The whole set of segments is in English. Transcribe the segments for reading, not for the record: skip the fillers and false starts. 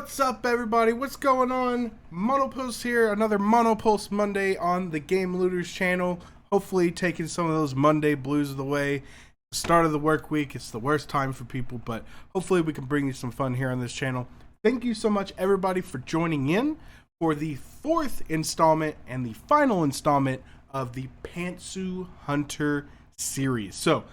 What's up, everybody? What's going on? Monopulse here, another Monopulse Monday on the Game Looters channel. Hopefully taking some of those Monday blues of the way. Start of the work week, it's the worst time for people, but hopefully we can bring you some fun here on this channel. Thank you so much, everybody, for joining in for the fourth installment and the final installment of the Pantsu Hunter series. So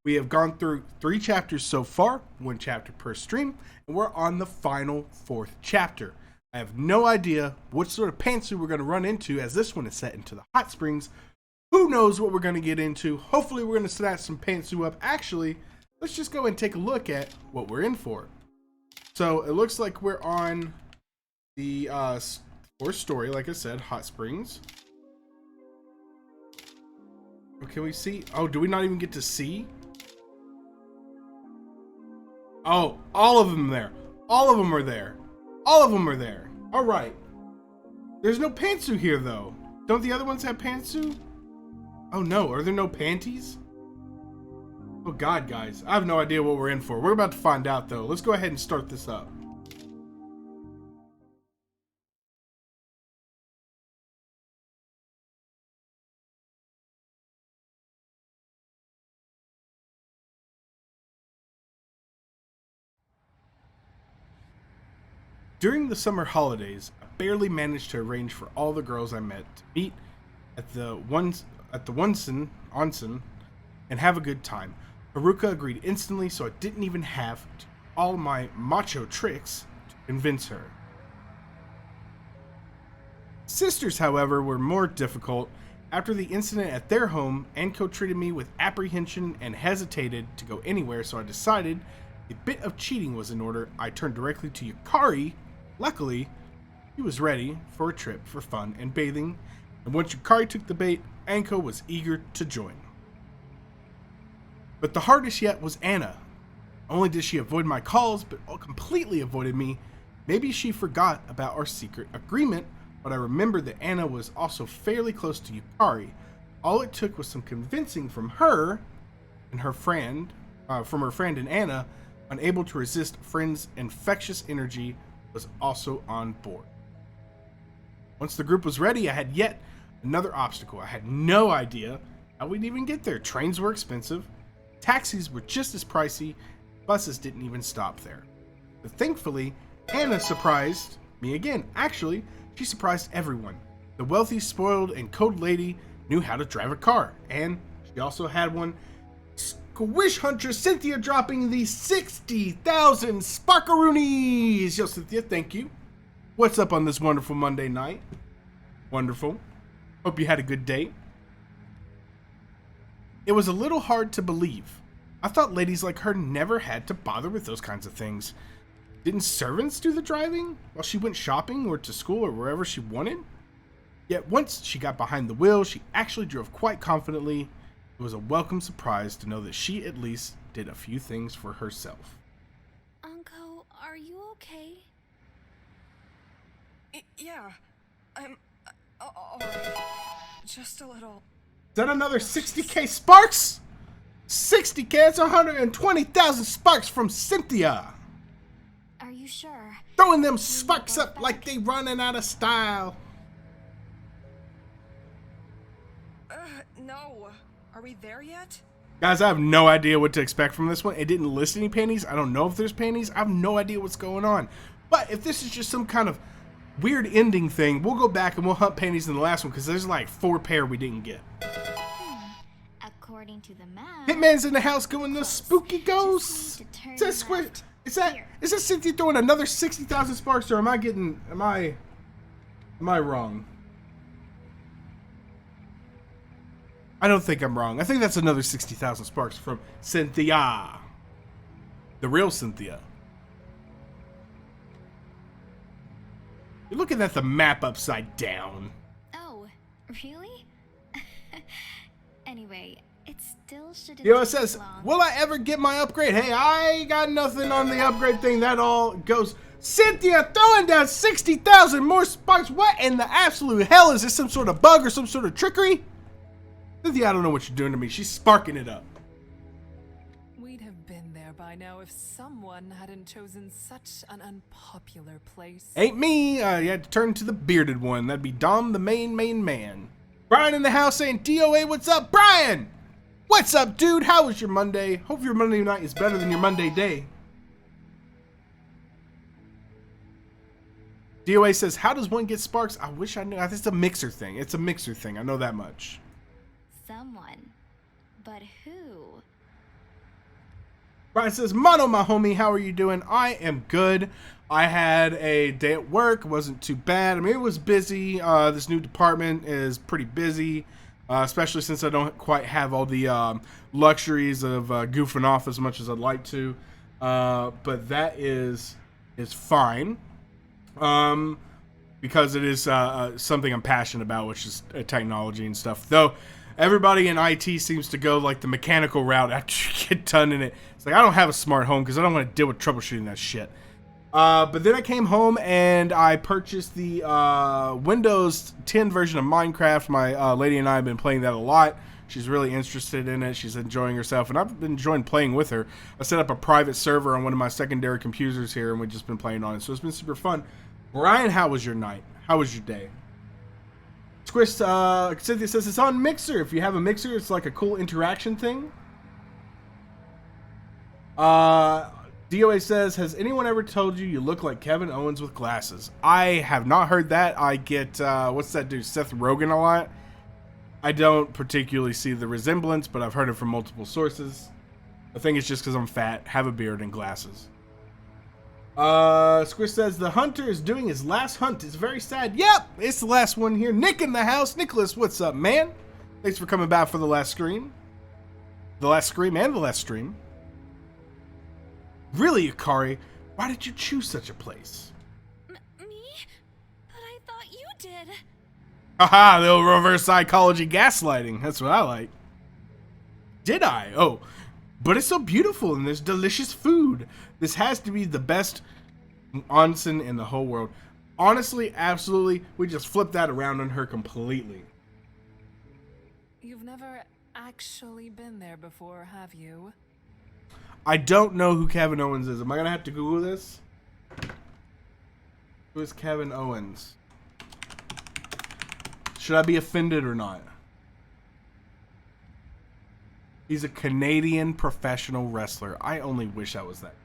we have gone through 3 chapters so far, 1 chapter per stream, and we're on the final 4th chapter. I have no idea what sort of pantsu we're going to run into, as this one is set into the hot springs. Who knows what we're going to get into? Hopefully we're going to snatch some pantsu up. Actually, let's just go and take a look at what we're in for. So it looks like we're on the 4th story, like I said, hot springs. Oh, can we see? Oh, do we not even get to see? Oh, all of them there. All of them are there. All of them are there. All right. There's no pantsu here, though. Don't the other ones have pantsu? Oh, no. Are there no panties? Oh, God, guys. I have no idea what we're in for. We're about to find out, though. Let's go ahead and start this up. During the summer holidays, I barely managed to arrange for all the girls I met to meet at the onsen and have a good time. Haruka agreed instantly, so I didn't even have to do all my macho tricks to convince her. Sisters, however, were more difficult. After the incident at their home, Anko treated me with apprehension and hesitated to go anywhere, so I decided a bit of cheating was in order. I turned directly to Yukari. Luckily, he was ready for a trip for fun and bathing, and once Yukari took the bait, Anko was eager to join. But the hardest yet was Anna. Not only did she avoid my calls, but completely avoided me. Maybe she forgot about our secret agreement, but I remembered that Anna was also fairly close to Yukari. All it took was some convincing from her and her friend, and Anna, unable to resist friend's infectious energy, was also on board. Once the group was ready, I had yet another obstacle. I had no idea how we'd even get there. Trains were expensive, taxis were just as pricey, buses didn't even stop there. But thankfully, Anna surprised me again. Actually, she surprised everyone. The wealthy, spoiled, and cold lady knew how to drive a car, and she also had one. Wish Hunter Cynthia dropping the 60,000 Sparkaroonies. Yo, Cynthia, thank you. What's up on this wonderful Monday night? Wonderful. Hope you had a good day. It was a little hard to believe. I thought ladies like her never had to bother with those kinds of things. Didn't servants do the driving while she went shopping or to school or wherever she wanted? Yet once she got behind the wheel, she actually drove quite confidently. It was a welcome surprise to know that she at least did a few things for herself. Uncle, are you okay? Yeah, I'm alright. Just a little. Is that another 60k sparks? 60k, that's 120,000 sparks from Cynthia. Are you sure? Throwing them sparks up like they running out of style. No. Are we there yet? Guys, I have no idea what to expect from this one. It didn't list any panties. I don't know if there's panties. I have no idea what's going on. But if this is just some kind of weird ending thing, we'll go back and we'll hunt panties in the last one, because there's like 4 pair we didn't get. According to the map, Hitman's in the house going the spooky ghosts. Is that Cynthia throwing another 60,000 sparks, or am I wrong? I don't think I'm wrong. I think that's another 60,000 sparks from Cynthia. The real Cynthia. You're looking at the map upside down. Oh, really? Anyway, it still shouldn't You know, it take says, long. will I ever get my upgrade? Hey, I got nothing on the upgrade thing. That all goes. Cynthia throwing down 60,000 more sparks. What in the absolute hell? Is this some sort of bug or some sort of trickery? Cynthia, I don't know what you're doing to me. She's sparking it up. We'd have been there by by now if someone hadn't chosen such an unpopular place. Ain't me. You had to turn to the bearded one. That'd be Dom, the main man. Brian in the house saying, DOA, what's up? Brian! What's up, dude? How was your Monday? Hope your Monday night is better than your Monday day. DOA says, how does one get sparks? I wish I knew. It's a mixer thing. It's a mixer thing. I know that much. Someone. But who? Brian says, Mono, my homie, how are you doing? I am good. I had a day at work. It wasn't too bad. I mean, it was busy. This new department is pretty busy, especially since I don't quite have all the luxuries of goofing off as much as I'd like to. But that is fine. Because it is something I'm passionate about, which is technology and stuff. Though everybody in IT seems to go like the mechanical route after you get done in it. It's like, I don't have a smart home because I don't want to deal with troubleshooting that shit. But then I came home and I purchased the Windows 10 version of Minecraft. My lady and I have been playing that a lot. She's really interested in it. She's enjoying herself, and I've been enjoying playing with her. I set up a private server on one of my secondary computers here, and we've just been playing on it. So it's been super fun. Brian, how was your night? How was your day? Squish, Cynthia says it's on Mixer. If you have a Mixer, it's like a cool interaction thing. DOA says, has anyone ever told you look like Kevin Owens with glasses? I have not heard that. I get, what's that dude, Seth Rogen a lot. I don't particularly see the resemblance, but I've heard it from multiple sources. I think it's just because I'm fat, have a beard, and glasses. Squish says, the hunter is doing his last hunt. It's very sad. Yep, it's the last one here. Nick in the house. Nicholas, what's up, man? Thanks for coming back for the last scream. The last scream and the last stream. Really, Akari? Why did you choose such a place? Me? But I thought you did. Haha, the old reverse psychology gaslighting. That's what I like. Did I? Oh, but it's so beautiful and there's delicious food. This has to be the best onsen in the whole world. Honestly, absolutely. We just flipped that around on her completely. You've never actually been there before, have you? I don't know who Kevin Owens is. Am I going to have to Google this? Who is Kevin Owens? Should I be offended or not? He's a Canadian professional wrestler. I only wish I was that.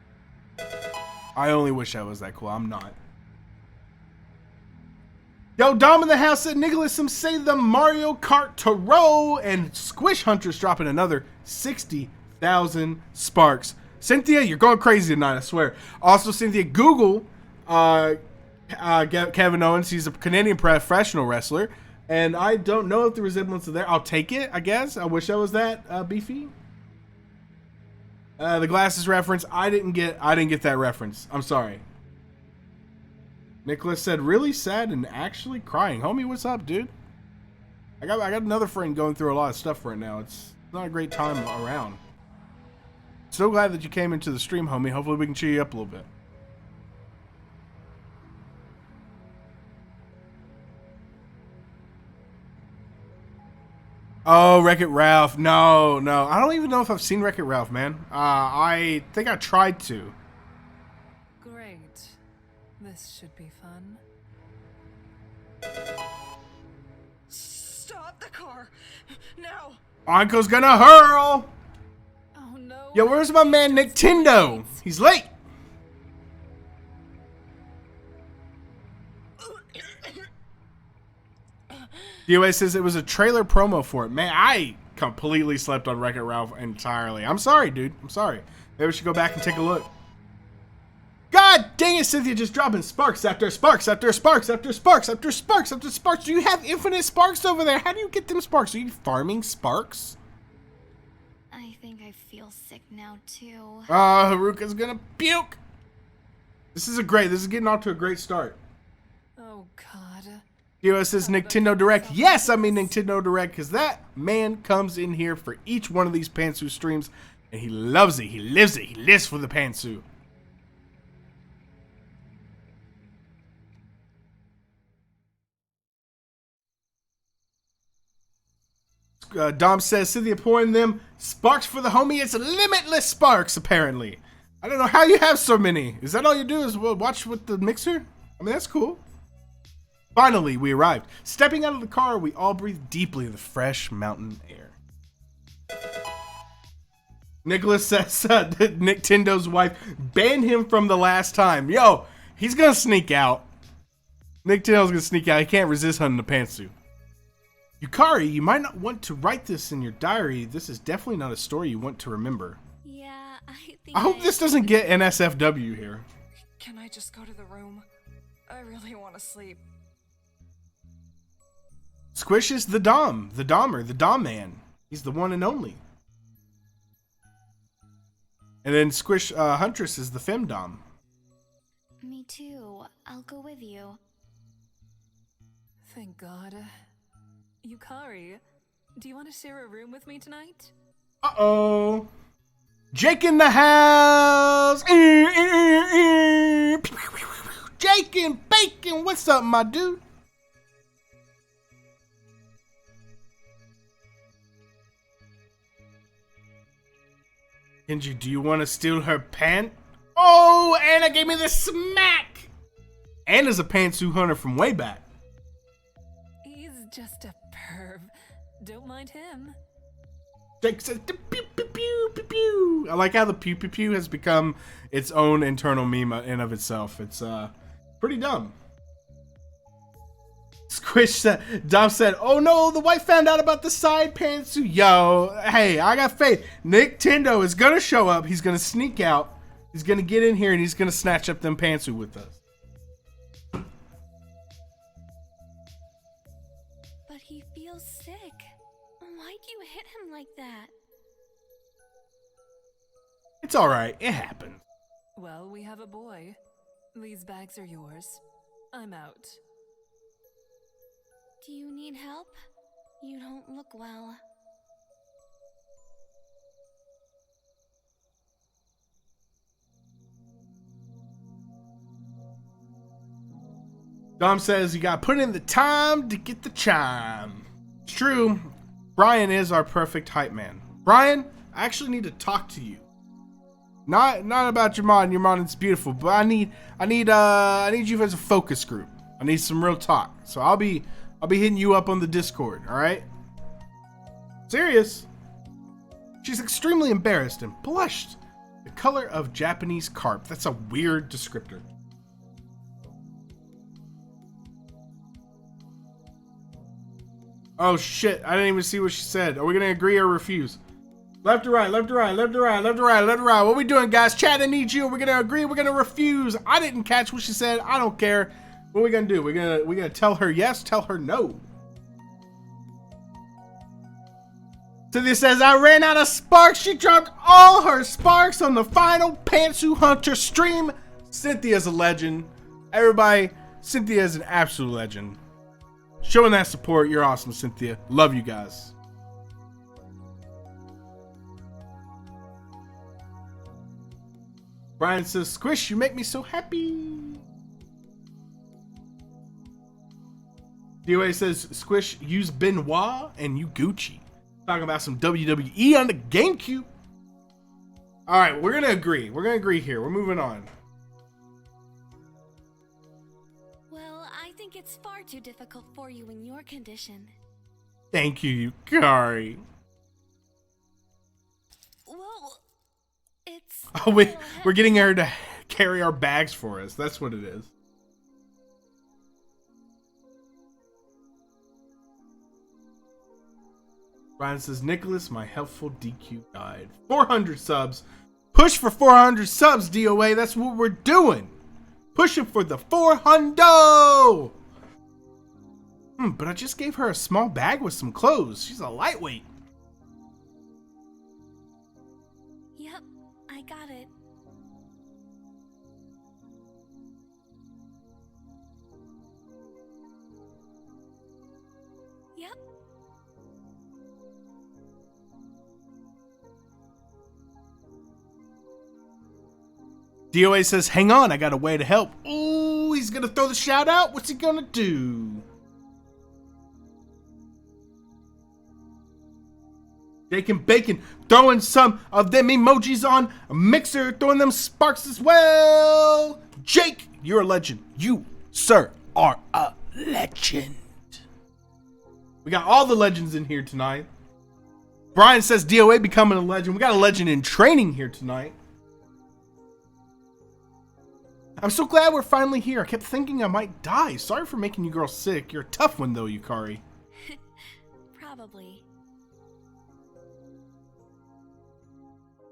I only wish I was that cool. I'm not. Yo, Dom in the house said, Nicholas, some say the Mario Kart to roll, and Squish Hunter's dropping another 60,000 sparks. Cynthia, you're going crazy tonight, I swear. Also, Cynthia, Google Kevin Owens. He's a Canadian professional wrestler. And I don't know if the resemblance is there. I'll take it, I guess. I wish I was that beefy. The glasses reference, I didn't get that reference. I'm sorry. Nicholas said, really sad and actually crying. Homie, what's up, dude? I got another friend going through a lot of stuff right now. It's not a great time around. So glad that you came into the stream, homie. Hopefully we can cheer you up a little bit. Oh, Wreck-It Ralph. No. I don't even know if I've seen Wreck-It Ralph, man. I think I tried to. Great. This should be fun. Stop the car! Now! Anko's gonna hurl! Oh no. Yo, where's my man Nintendo? He's late. DOA says it was a trailer promo for it. Man, I completely slept on Wreck-It Ralph entirely. I'm sorry, dude. I'm sorry. Maybe we should go back and take a look. God dang it, Cynthia, just dropping sparks after sparks after sparks after sparks after sparks after sparks. Do you have infinite sparks over there? How do you get them sparks? Are you farming sparks? I think I feel sick now, too. Haruka's gonna puke. This is getting off to a great start. Oh god. DOS says Nintendo Direct. Yes, I mean Nintendo Direct, because that man comes in here for each one of these Pantsu streams, and he loves it. He lives it. He lives for the Pantsu. Dom says, Cynthia pouring them sparks for the homie. It's limitless sparks, apparently. I don't know how you have so many. Is that all you do is watch with the mixer? I mean, that's cool. Finally, we arrived. Stepping out of the car, we all breathed deeply the fresh mountain air. Nicholas says that Nintendo's wife banned him from the last time. Yo, he's gonna sneak out. Nintendo's gonna sneak out. He can't resist hunting the pantsu. Yukari, you might not want to write this in your diary. This is definitely not a story you want to remember. Yeah, I think I hope this doesn't get NSFW here. Can I just go to the room? I really want to sleep. Squish is the Dom man. He's the one and only. And then Squish Huntress is the femdom. Me too. I'll go with you. Thank God. Yukari, do you want to share a room with me tonight? Uh-oh. Jake in the house. Jake and Bacon. What's up, my dude? Kenji, do you want to steal her pant? Oh, Anna gave me the smack. Anna's a pantsu hunter from way back. He's just a perv. Don't mind him. Jake says, pew, pew, pew, pew, pew. I like how the pew, pew, pew has become its own internal meme in of itself. It's pretty dumb. Squish said, Dom said, oh no, the wife found out about the side pantsu. Yo, hey, I got faith. Nintendo is gonna show up. He's gonna sneak out. He's gonna get in here and he's gonna snatch up them pantsu with us. But he feels sick. Why'd you hit him like that? It's alright, it happened. Well, we have a boy. These bags are yours. I'm out. Do you need help? You don't look well. Dom says you gotta put in the time to get the chime. It's true. Brian is our perfect hype man. Brian, I actually need to talk to you. Not about your mod. Your mod is beautiful, but I need you as a focus group. I need some real talk. So I'll be hitting you up on the Discord. All right? Serious. She's extremely embarrassed and blushed. The color of Japanese carp. That's a weird descriptor. Oh shit, I didn't even see what she said. Are we gonna agree or refuse? Left to right, left to right, left to right, left to right, left to right. What we doing, guys? Chat, I need you. We're gonna agree, we're gonna refuse. I didn't catch what she said. I don't care. What are we gonna do? We're gonna tell her yes, tell her no. Cynthia says, I ran out of sparks. She dropped all her sparks on the final Pantsu Hunter stream. Cynthia's a legend. Everybody, Cynthia is an absolute legend. Showing that support, you're awesome, Cynthia. Love you guys. Brian says, Squish, you make me so happy. DOA says, Squish, use Benoit and you Gucci. Talking about some WWE on the GameCube. All right, we're going to agree. We're going to agree here. We're moving on. Well, I think it's far too difficult for you in your condition. Thank you, Yukari. Well, it's... Oh, we're getting her to carry our bags for us. That's what it is. Brian says, Nicholas, my helpful DQ guide. 400 subs. Push for 400 subs, DOA. That's what we're doing. Pushing for the 400. But I just gave her a small bag with some clothes. She's a lightweight. Yep, I got it. Yep. DOA says, hang on, I got a way to help. Ooh, he's gonna throw the shout out. What's he gonna do? Jake and Bacon throwing some of them emojis on a mixer, throwing them sparks as well. Jake, you're a legend. You, sir, are a legend. We got all the legends in here tonight. Brian says DOA becoming a legend. We got a legend in training here tonight. I'm so glad we're finally here. I kept thinking I might die. Sorry for making you girls sick. You're a tough one though, Yukari. Probably.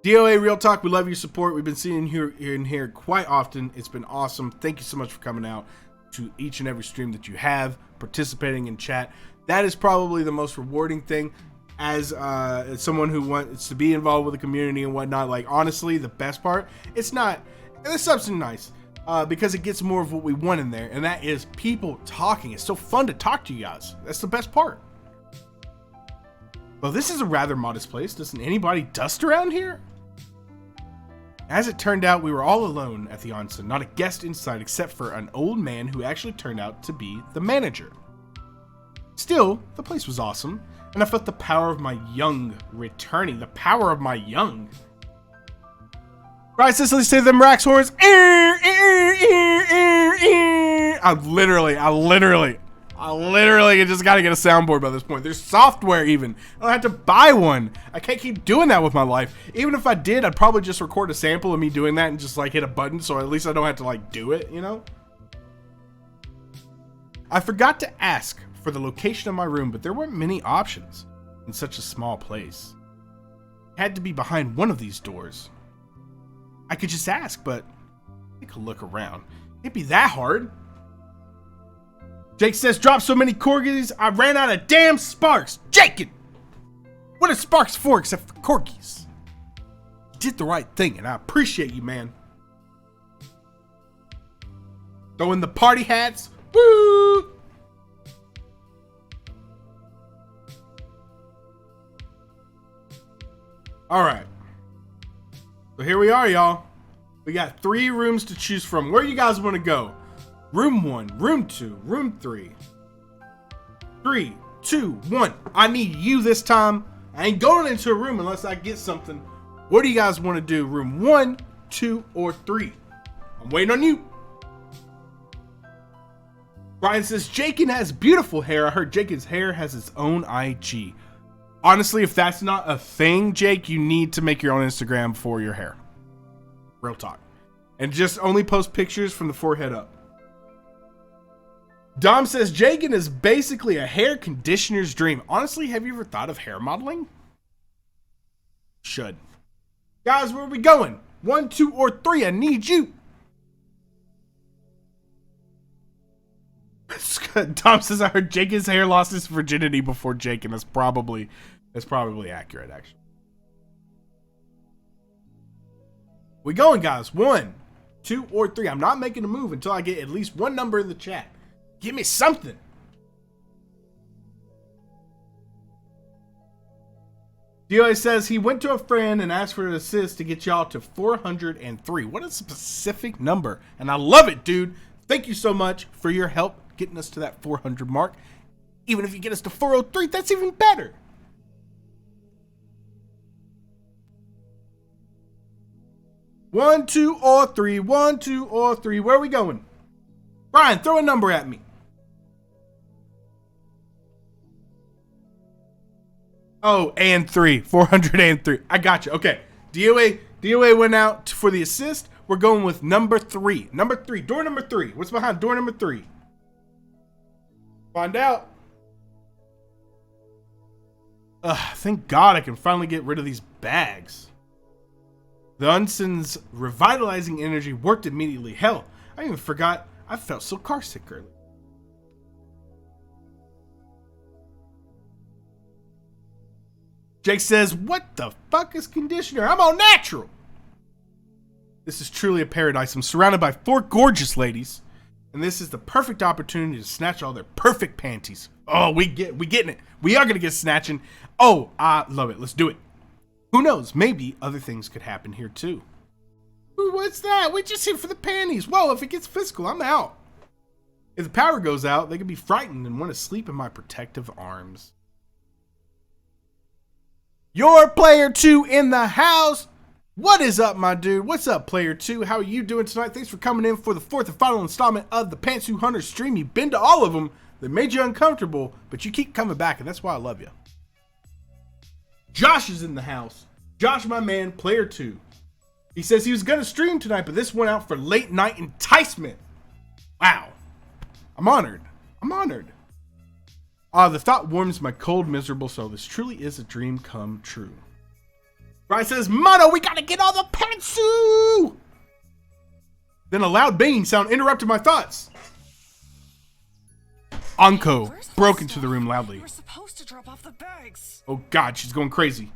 DOA Real Talk, we love your support. We've been seeing you in here quite often. It's been awesome. Thank you so much for coming out to each and every stream that you have, participating in chat. That is probably the most rewarding thing as someone who wants to be involved with the community and whatnot. Like, honestly, the best part, it's something nice because it gets more of what we want in there, and that is people talking. It's so fun to talk to you guys. That's the best part. Well, this is a rather modest place. Doesn't anybody dust around here? As it turned out, we were all alone at the onsen, not a guest inside except for an old man who actually turned out to be the manager. Still, the place was awesome, and I felt the power of my young returning. The power of my young. Right, Cicely, say them Rax horns. I literally just gotta get a soundboard by this point. There's software even. I don't have to buy one. I can't keep doing that with my life. Even if I did, I'd probably just record a sample of me doing that and just like hit a button so at least I don't have to like do it, you know? I forgot to ask for the location of my room, but there weren't many options in such a small place. It had to be behind one of these doors. I could just ask, but take a look around. It'd be that hard. Jake says, drop so many corgis, I ran out of damn sparks. Jake, what are sparks for except for corgis? You did the right thing, and I appreciate you, man. Throw in the party hats. Woo! All right. So here we are, y'all. We got 3 rooms to choose from. Where do you guys want to go? Room 1, room 2, room 3. 3, 2, 1. I need you this time. I ain't going into a room unless I get something. What do you guys want to do? Room 1, 2, or 3? I'm waiting on you. Brian says, Jakin has beautiful hair. I heard Jakin's hair has its own IG. Honestly, if that's not a thing, Jake, you need to make your own Instagram for your hair. Real talk. And just only post pictures from the forehead up. Dom says, Jagan is basically a hair conditioner's dream. Honestly, have you ever thought of hair modeling? Should. Guys, where are we going? 1, 2, or 3? I need you. Dom says, I heard Jagan's hair lost his virginity before Jagan. That's probably accurate, actually. We going, guys. 1, 2, or 3. I'm not making a move until I get at least one number in the chat. Give me something. DOA says he went to a friend and asked for an assist to get y'all to 403. What a specific number. And I love it, dude. Thank you so much for your help getting us to that 400 mark. Even if you get us to 403, that's even better. One, two, or 3. 1, 2, or 3. Where are we going? Brian, throw a number at me. Oh, and 3. 403. I got you. Okay. DOA went out for the assist. We're going with number 3. Number 3. Door number 3. What's behind door number 3? Find out. Thank God I can finally get rid of these bags. The onsen's revitalizing energy worked immediately. Hell, I even forgot I felt so car sick earlier. Jake says, what the fuck is conditioner? I'm all natural. This is truly a paradise. I'm surrounded by 4 gorgeous ladies, and this is the perfect opportunity to snatch all their perfect panties. Oh, we getting it. We are gonna get snatching. Oh, I love it. Let's do it. Who knows? Maybe other things could happen here too. Ooh, what's that? We just here for the panties. Whoa, if it gets physical, I'm out. If the power goes out, they could be frightened and want to sleep in my protective arms. Your player 2 in the house. What is up, my dude? What's up, player 2? How are you doing tonight? Thanks for coming in for the 4th and final installment of the Pantsu Hunter stream. You've been to all of them. They made you uncomfortable, but you keep coming back, and that's why I love you. Josh is in the house. Josh, my man, player 2. He says he was going to stream tonight, but this went out for late night enticement. Wow. I'm honored. I'm honored. The thought warms my cold, miserable soul. This truly is a dream come true. Brian says, Mono, we gotta get all the pantsu! Then a loud banging sound interrupted my thoughts. Anko broke into the room loudly. You were supposed to drop off the bags. Oh God, she's going crazy.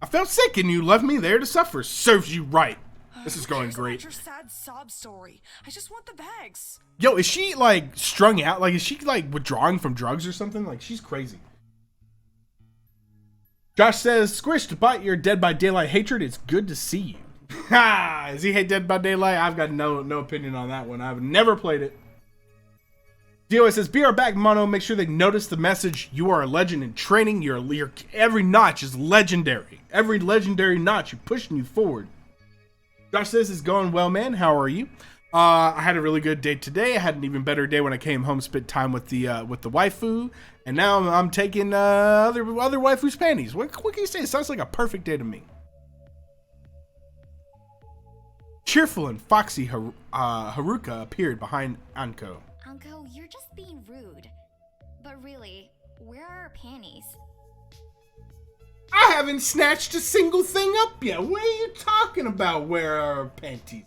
I felt sick and you left me there to suffer. Serves you right. This is going great. Your sad sob story. I just want the bags. Yo, is she like strung out? Like, is she like withdrawing from drugs or something? Like, she's crazy. Josh says, Squish, to bite your Dead by Daylight hatred, it's good to see you. Ha! Does he hate Dead by Daylight? I've got no opinion on that one. I've never played it. DOS says, be our back, Mono. Make sure they notice the message. You are a legend in training. Your every notch is legendary. Every legendary notch, you're pushing you forward. Josh says, it's going well, man. How are you? I had a really good day today. I had an even better day when I came home, spent time with the waifu, and now I'm taking other waifu's panties. What can you say? It sounds like a perfect day to me. Cheerful and foxy Haruka appeared behind Anko. Anko, you're just being rude. But really, where are our panties? I haven't snatched a single thing up yet. What are you talking about? Where are our panties?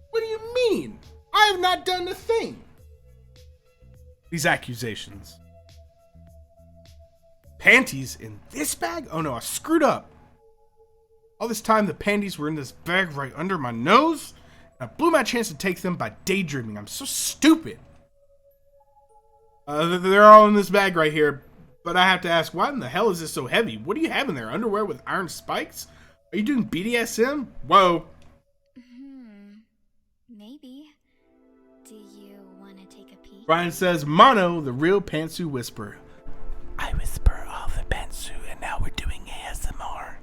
What do you mean? I have not done a thing. These accusations. Panties in this bag? Oh no, I screwed up. All this time the panties were in this bag right under my nose. And I blew my chance to take them by daydreaming. I'm so stupid. They're all in this bag right here. But I have to ask, why in the hell is this so heavy? What do you have in there? Underwear with iron spikes? Are you doing BDSM? Whoa. Maybe. Do you want to take a peek? Brian says, Mono, the real Pantsu whisperer. I whisper all the Pantsu, and now we're doing ASMR.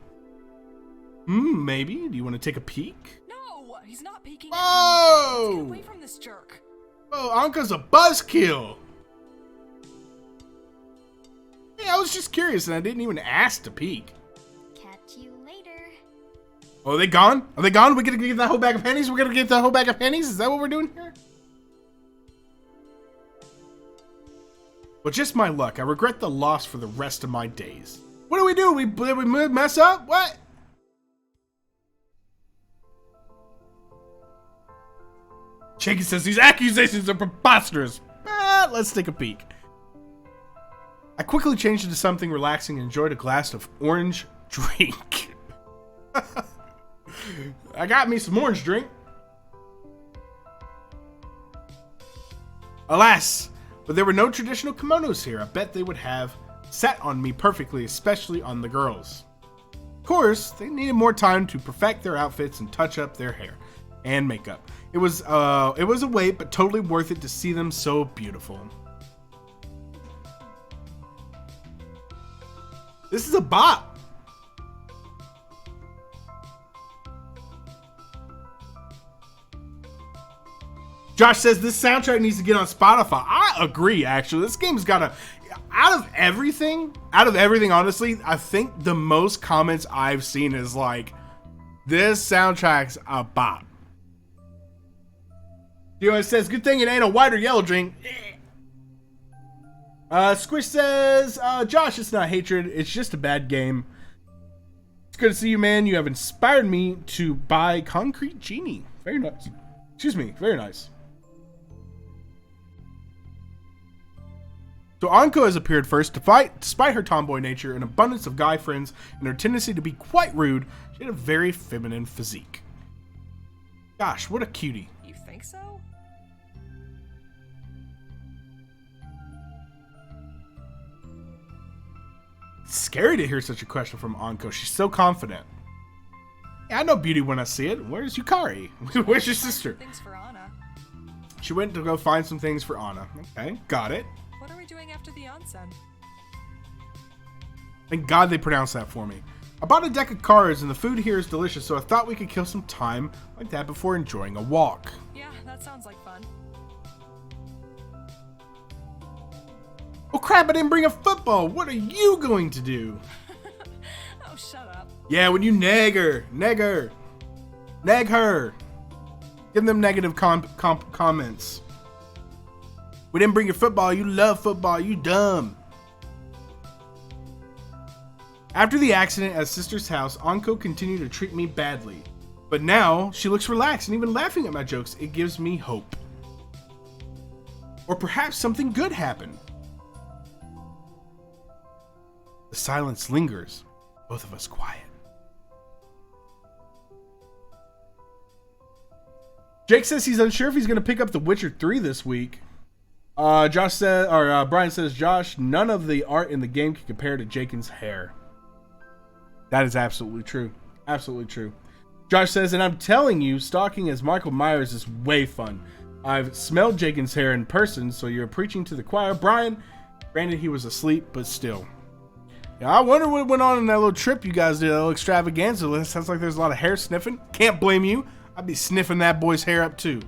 Maybe. Do you want to take a peek? No, he's not peeking. Whoa! Let's get away from this jerk. Oh, Anka's a buzzkill. Hey, I was just curious, and I didn't even ask to peek. Catch you later. Oh, are they gone? Are they gone? We're gonna get that whole bag of pennies? We're gonna get the whole bag of pennies? Is that what we're doing here? Well, just my luck. I regret the loss for the rest of my days. What do? Did we mess up? What? Shaky says these accusations are preposterous. Let's take a peek. I quickly changed into something relaxing and enjoyed a glass of orange drink. I got me some orange drink. Alas, but there were no traditional kimonos here. I bet they would have sat on me perfectly, especially on the girls. Of course, they needed more time to perfect their outfits and touch up their hair and makeup. It was a wait, but totally worth it to see them so beautiful. This is a bop. Josh says this soundtrack needs to get on Spotify. I agree, actually. This game's got a... Out of everything, honestly, I think the most comments I've seen is like, this soundtrack's a bop. Dio says, good thing it ain't a white or yellow drink. Squish says, Josh, it's not hatred. It's just a bad game. It's good to see you, man. You have inspired me to buy Concrete Genie. Very nice. Excuse me. Very nice. So Anko has appeared first to fight. Despite her tomboy nature and abundance of guy friends and her tendency to be quite rude, she had a very feminine physique. Gosh, what a cutie. You think so? It's scary to hear such a question from Anko. She's so confident. Yeah, I know beauty when I see it. Where's Yukari? Where's your sister? Things for Anna. She went to go find some things for Anna. Okay, got it. What are we doing after the onsen? Thank God they pronounced that for me. I bought a deck of cards and the food here is delicious, so I thought we could kill some time like that before enjoying a walk. Yeah, that sounds like fun. Oh crap, I didn't bring a football. What are you going to do? Oh, shut up. Yeah, when you nag her. Nag her. Give them negative comments. We didn't bring your football. You love football. You dumb. After the accident at Sister's house, Anko continued to treat me badly. But now, she looks relaxed and even laughing at my jokes. It gives me hope. Or perhaps something good happened. The silence lingers. Both of us quiet. Jake says he's unsure if he's going to pick up The Witcher 3 this week. Brian says, Josh, none of the art in the game can compare to Jaken's hair. That is absolutely true. Absolutely true. Josh says, and I'm telling you, stalking as Michael Myers is way fun. I've smelled Jaken's hair in person, so you're preaching to the choir. Brian, granted he was asleep, but still. Yeah, I wonder what went on in that little trip you guys did, that little extravaganza. It sounds like there's a lot of hair sniffing. Can't blame you. I'd be sniffing that boy's hair up too.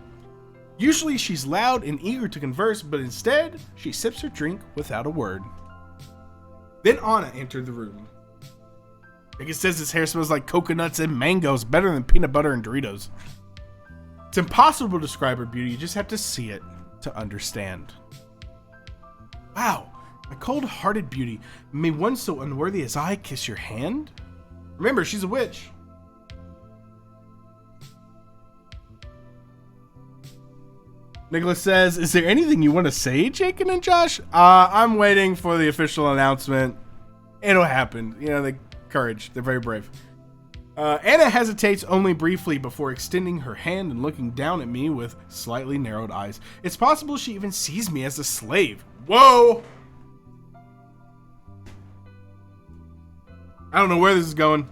Usually she's loud and eager to converse, but instead, she sips her drink without a word. Then Anna entered the room. It says his hair smells like coconuts and mangoes, better than peanut butter and Doritos. It's impossible to describe her beauty, you just have to see it to understand. Wow, my cold-hearted beauty, may one so unworthy as I kiss your hand? Remember, she's a witch. Nicholas says, is there anything you want to say, Jaken and Josh? I'm waiting for the official announcement. It'll happen. You know, courage. They're very brave. Anna hesitates only briefly before extending her hand and looking down at me with slightly narrowed eyes. It's possible she even sees me as a slave. Whoa! I don't know where this is going.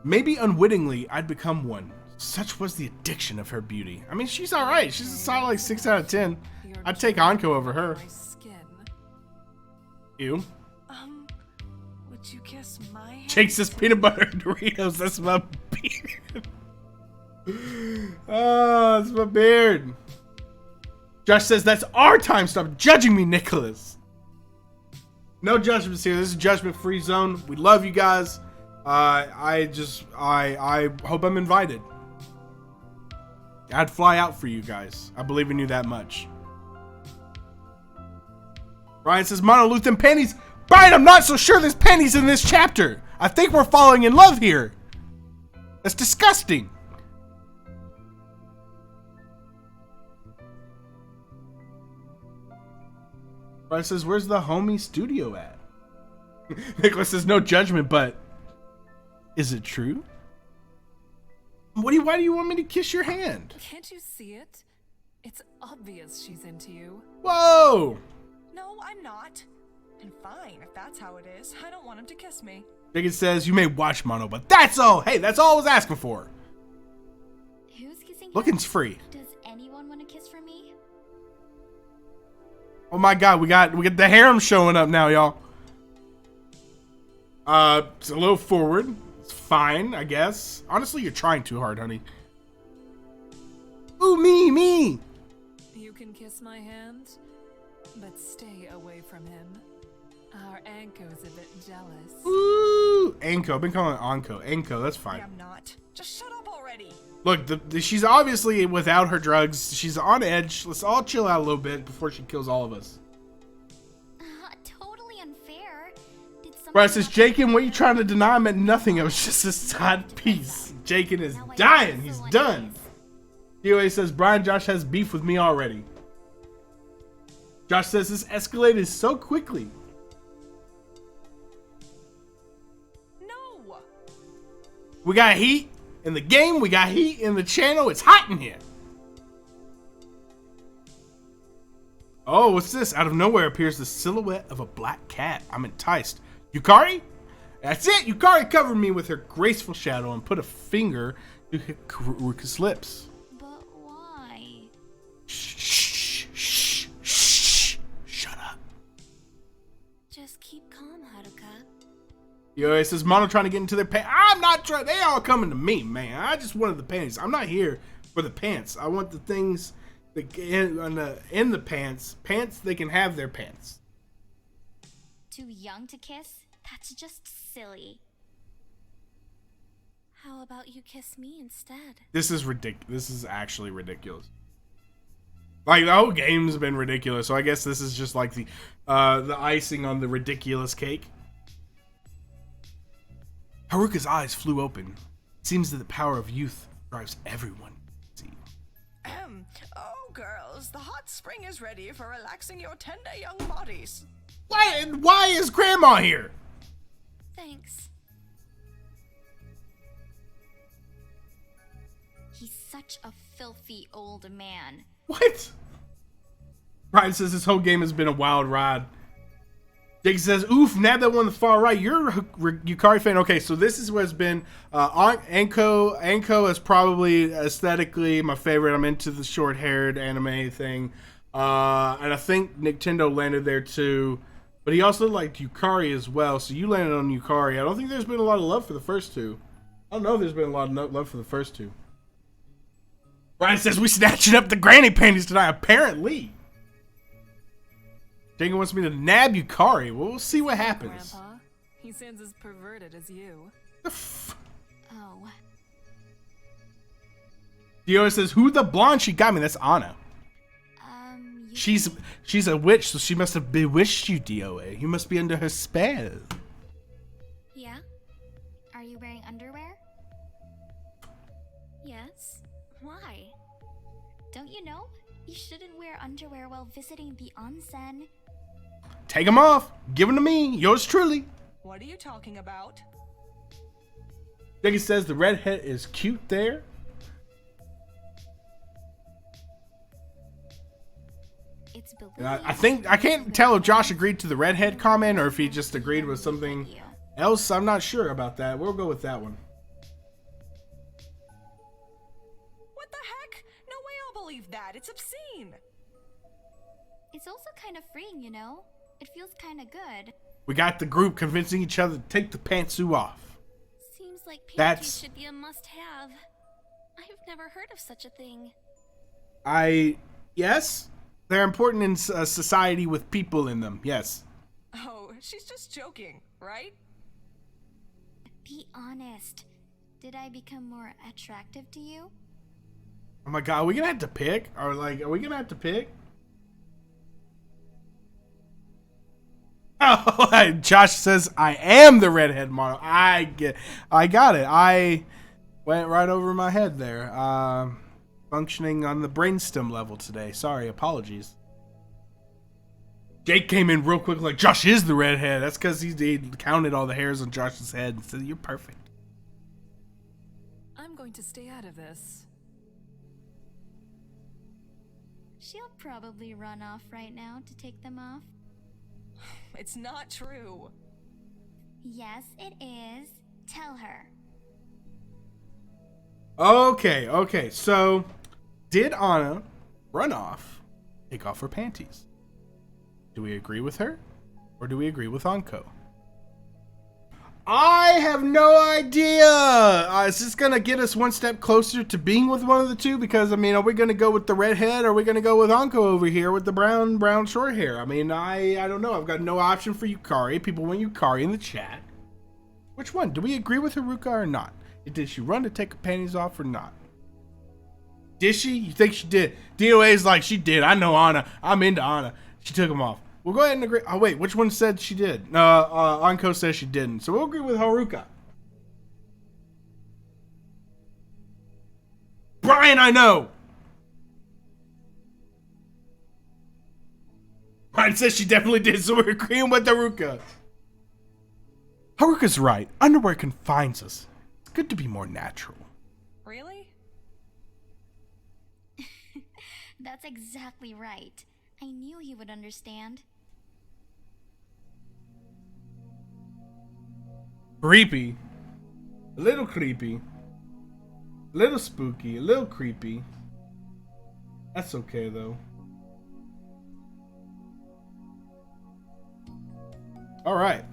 Maybe unwittingly, I'd become one. Such was the addiction of her beauty. I mean, she's alright. She's a solid like 6 out of 10. I'd take Anko over her. Ew. Would you kiss my hand? Jake says peanut butter and Doritos. That's my beard. Oh, that's my beard. Josh says that's our time. Stop judging me, Nicholas. No judgments here. This is a judgment-free zone. We love you guys. I hope I'm invited. I'd fly out for you guys. I believe in you that much. Brian says monolithic panties. Brian, I'm not so sure there's panties in this chapter. I think we're falling in love here. That's disgusting. Brian says, where's the homie studio at? Nicholas says, no judgment, but is it true? Why do you want me to kiss your hand? Can't you see it? It's obvious she's into you. Whoa! No, I'm not. And fine, if that's how it is. I don't want him to kiss me. Jacob says, you may watch Mono, but that's all. Hey, that's all I was asking for. Who's kissing? Looking's free. Does anyone want to kiss from me? Oh my God, we got the harem showing up now, y'all. It's a little forward. It's fine, I guess. Honestly, you're trying too hard, honey. Ooh, me. You can kiss my hand, but stay away from him. Our Anko's a bit jealous. Ooh, Anko. I've been calling it Anko. Anko, that's fine. I'm not. Just shut up already. Look, she's obviously without her drugs. She's on edge. Let's all chill out a little bit before she kills all of us. Totally unfair. Did someone Right, says Jaken, what you trying to deny meant nothing. It was just a side piece. Jaken is dying. He's done. DOA says, Brian, Josh has beef with me already. Josh says this escalated so quickly. No. We got heat in the game. We got heat in the channel. It's hot in here. Oh, what's this? Out of nowhere appears the silhouette of a black cat. I'm enticed. Yukari? That's it. Yukari covered me with her graceful shadow and put a finger to Ruka's lips. But why? Shh. Shut up. Just keep calm, Haruka. You know, it says Mono trying to get into their pants. I'm not trying. They all coming to me, man. I just wanted the panties. I'm not here for the pants. I want the things that in the pants. Pants, they can have their pants. Too young to kiss? That's just silly. How about you kiss me instead? This is ridiculous. This is actually ridiculous. Like, the whole game's been ridiculous, so I guess this is just like the icing on the ridiculous cake. Haruka's eyes flew open. It seems that the power of youth drives everyone. See. Oh, girls, the hot spring is ready for relaxing your tender young bodies. Why is Grandma here? Thanks. He's such a filthy old man. What? Brian says this whole game has been a wild ride. Jake says, oof, nab that one on the far right. You're a Yukari fan. Okay, so this is what's been Anko is probably aesthetically my favorite. I'm into the short-haired anime thing. And I think Nintendo landed there too. But he also liked Yukari as well. So you landed on Yukari. I don't think there's been a lot of love for the first two. I don't know if there's been a lot of love for the first two. Brian says, we snatching up the granny panties tonight, apparently. Jake wants me to nab Yukari. Well, we'll see what happens. Grandpa, he seems as perverted as you. Oh. Dio says, who the blonde she got me? That's Anna. She's a witch, so she must have bewitched you, DOA. You must be under her spell. Yeah? Are you wearing underwear? Yes. Why? Don't you know? You shouldn't wear underwear while visiting the onsen. Take them off. Give them to me. Yours truly. What are you talking about? Jake says the redhead is cute there. It's I think I can't tell if Josh agreed to the redhead comment or if he just agreed with something else. I'm not sure about that. We'll go with that one. What the heck? No way I'll believe that. It's obscene. It's also kind of freeing, you know? It feels kind of good. We got the group convincing each other to take the pantsu off. Seems like That's- panties should be a must-have. I've never heard of such a thing. Yes, they're important in a society with people in them. Yes. Oh, she's just joking, right? Be honest. Did I become more attractive to you? Oh my god, are we gonna have to pick? Are we gonna have to pick? Oh, Josh says I am the redhead model. I got it. I went right over my head there. Functioning on the brainstem level today. Sorry, apologies. Jake came in real quick like, Josh is the redhead. That's because he counted all the hairs on Josh's head and said, you're perfect. I'm going to stay out of this. She'll probably run off right now to take them off. It's not true. Yes, it is. Tell her. Okay. So, did Anna run off, take off her panties? Do we agree with her? Or do we agree with Anko? I have no idea. Is this going to get us one step closer to being with one of the two? Because, I mean, are we going to go with the redhead or are we going to go with Anko over here with the brown short hair? I mean, I don't know. I've got no option for Yukari. People want Yukari in the chat. Which one? Do we agree with Haruka or not? Did she run to take her panties off or not? Did she? You think she did? DOA's like, she did. I know Anna. I'm into Anna. She took them off. We'll go ahead and agree. Oh, wait. Which one said she did? Anko says she didn't. So we'll agree with Haruka. Brian, I know. Brian says she definitely did, so we're agreeing with Haruka. Haruka's right. Underwear confines us. It's good to be more natural. Really? That's exactly right. I knew he would understand. Creepy. A little creepy. A little spooky. A little creepy. That's okay, though. Alright.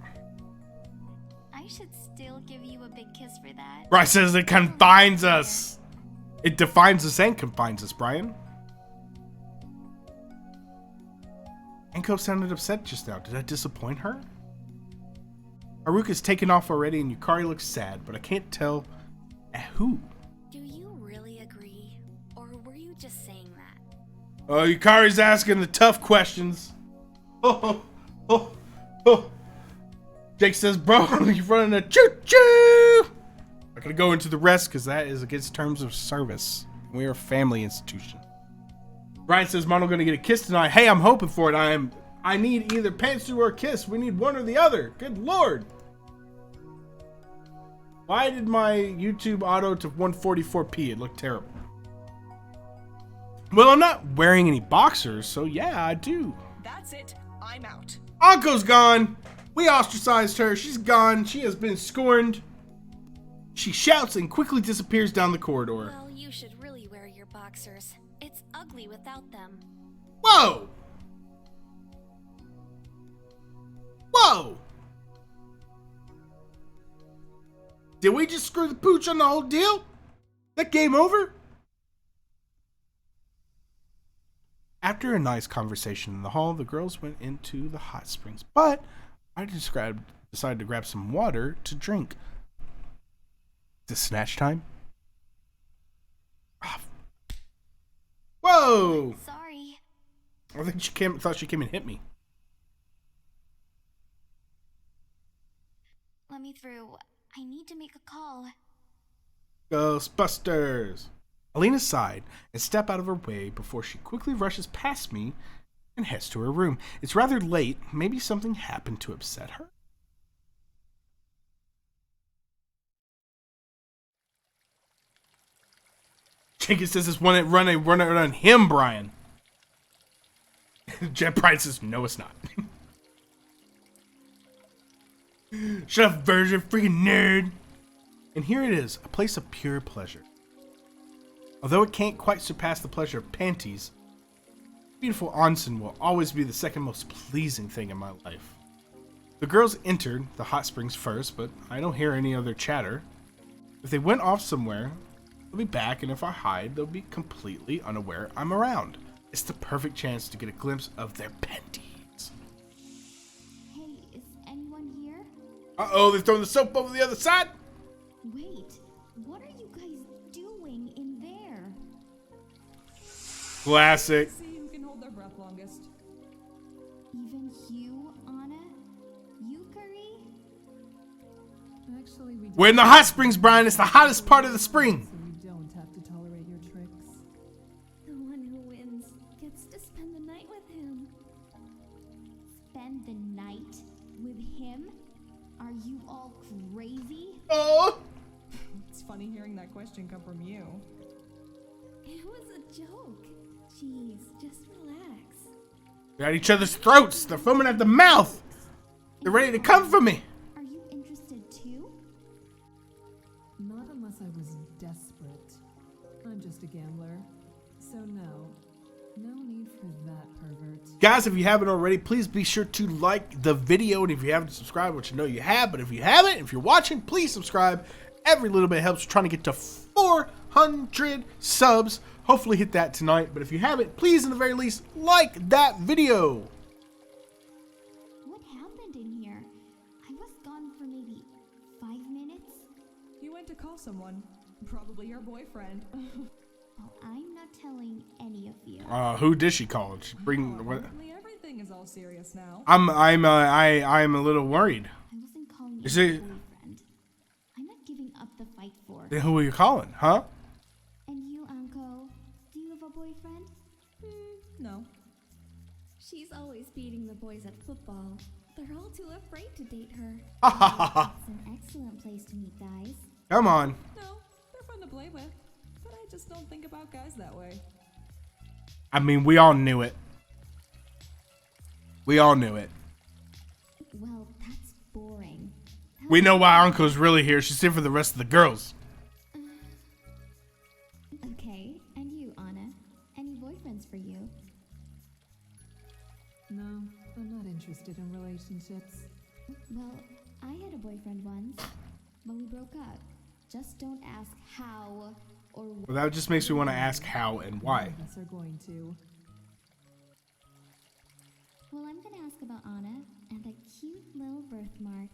I I should still give you a big kiss for that. Brian says it confines us. It defines us and confines us, Brian. Anko sounded upset just now. Did I disappoint her? Haruka's taken off already and Yukari looks sad, but I can't tell at who. Do you really agree? Or were you just saying that? Oh, Yukari's asking the tough questions. Jake says, bro, you're running a choo-choo. Not gonna go into the rest because that is against terms of service. We are a family institution. Brian says, Mono gonna get a kiss tonight. Hey, I'm hoping for it. I need either pantsu or a kiss. We need one or the other. Good lord. Why did my YouTube auto to 144p? It looked terrible. Well, I'm not wearing any boxers, so yeah, I do. That's it. I'm out. Anko's gone. We ostracized her. She's gone. She has been scorned. She shouts and quickly disappears down the corridor. Well, you should really wear your boxers. It's ugly without them. Whoa! Whoa! Did we just screw the pooch on the whole deal? That game over? After a nice conversation in the hall, the girls went into the hot springs, but I decided to grab some water to drink. Is it snatch time? Ah. Whoa! Sorry. I think thought she came and hit me. Let me through. I need to make a call. Ghostbusters! Alina sighed and stepped out of her way before she quickly rushes past me and heads to her room. It's rather late. Maybe something happened to upset her? Jenkins says it's one run him, Brian. Jet Brian says, no, it's not. Shut up, virgin, freaking nerd. And here it is, a place of pure pleasure. Although it can't quite surpass the pleasure of panties, beautiful onsen will always be the second most pleasing thing in my life. The girls entered the hot springs first, but I don't hear any other chatter. If they went off somewhere, they'll be back, and if I hide, they'll be completely unaware I'm around. It's the perfect chance to get a glimpse of their panties. Hey, is anyone here? Uh-oh, they're throwing the soap over the other side? Wait, what are you guys doing in there? Classic. See who can hold their breath longest. Even Hugh, Anna, Yukari? Actually, we We're in the hot springs, Brian. It's the hottest part of the spring. so we don't have to tolerate your tricks. The one who wins gets to spend the night with him. Spend the night with him? Are you all crazy? Oh! It's funny hearing that question come from you. It was a joke. Jeez, just relax. They're at each other's throats. They're foaming at the mouth. They're ready to come for me. Are you interested too? Not unless I was desperate. I'm just a gambler. So no. No need for that pervert. Guys, if you haven't already, please be sure to like the video. And if you haven't subscribed, which I know you have, but if you haven't, if you're watching, please subscribe. Every little bit helps. We're trying to get to 400 subs. Hopefully hit that tonight. But if you haven't, please, in the very least, like that video. What happened in here? I was gone for maybe 5 minutes. You went to call someone. Probably your boyfriend. Well, I'm not telling any of you. Who did she call? She bring what? Apparently everything is all serious now. I'm a little worried. I wasn't calling Is you it- my boyfriend. I'm not giving up the fight for. Then who are you calling, huh? And you, Anko, do you have a boyfriend? No. She's always beating the boys at football. They're all too afraid to date her. Ha ha ha ha. It's an excellent place to meet guys. Come on. No, they're fun to play with. But I just don't think about guys that way. I mean, we all knew it. We all knew it. Well, that's boring. We know why Uncle's really here. She's here for the rest of the girls. Okay, and you, Anna? Any boyfriends for you? No, I'm not interested in relationships. Well, I had a boyfriend once, but we broke up. Just don't ask how or why. Well, that just makes me want to ask how and why. None of us are going to. Well, I'm gonna ask about Anna and that cute little birthmark.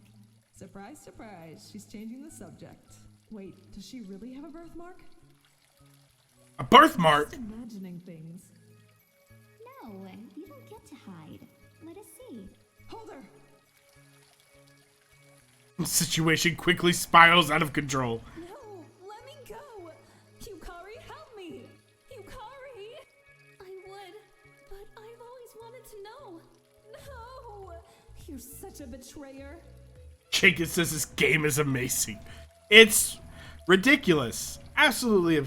Surprise, surprise. She's changing the subject. Wait, does she really have a birthmark? A birthmark? Just imagining things. No, you don't get to hide. Let us see. Hold her! The situation quickly spirals out of control. No, let me go! Yukari, help me! Yukari! I would, but I've always wanted to know. No! You're such a betrayer. Jacob says this game is amazing. It's ridiculous. Absolutely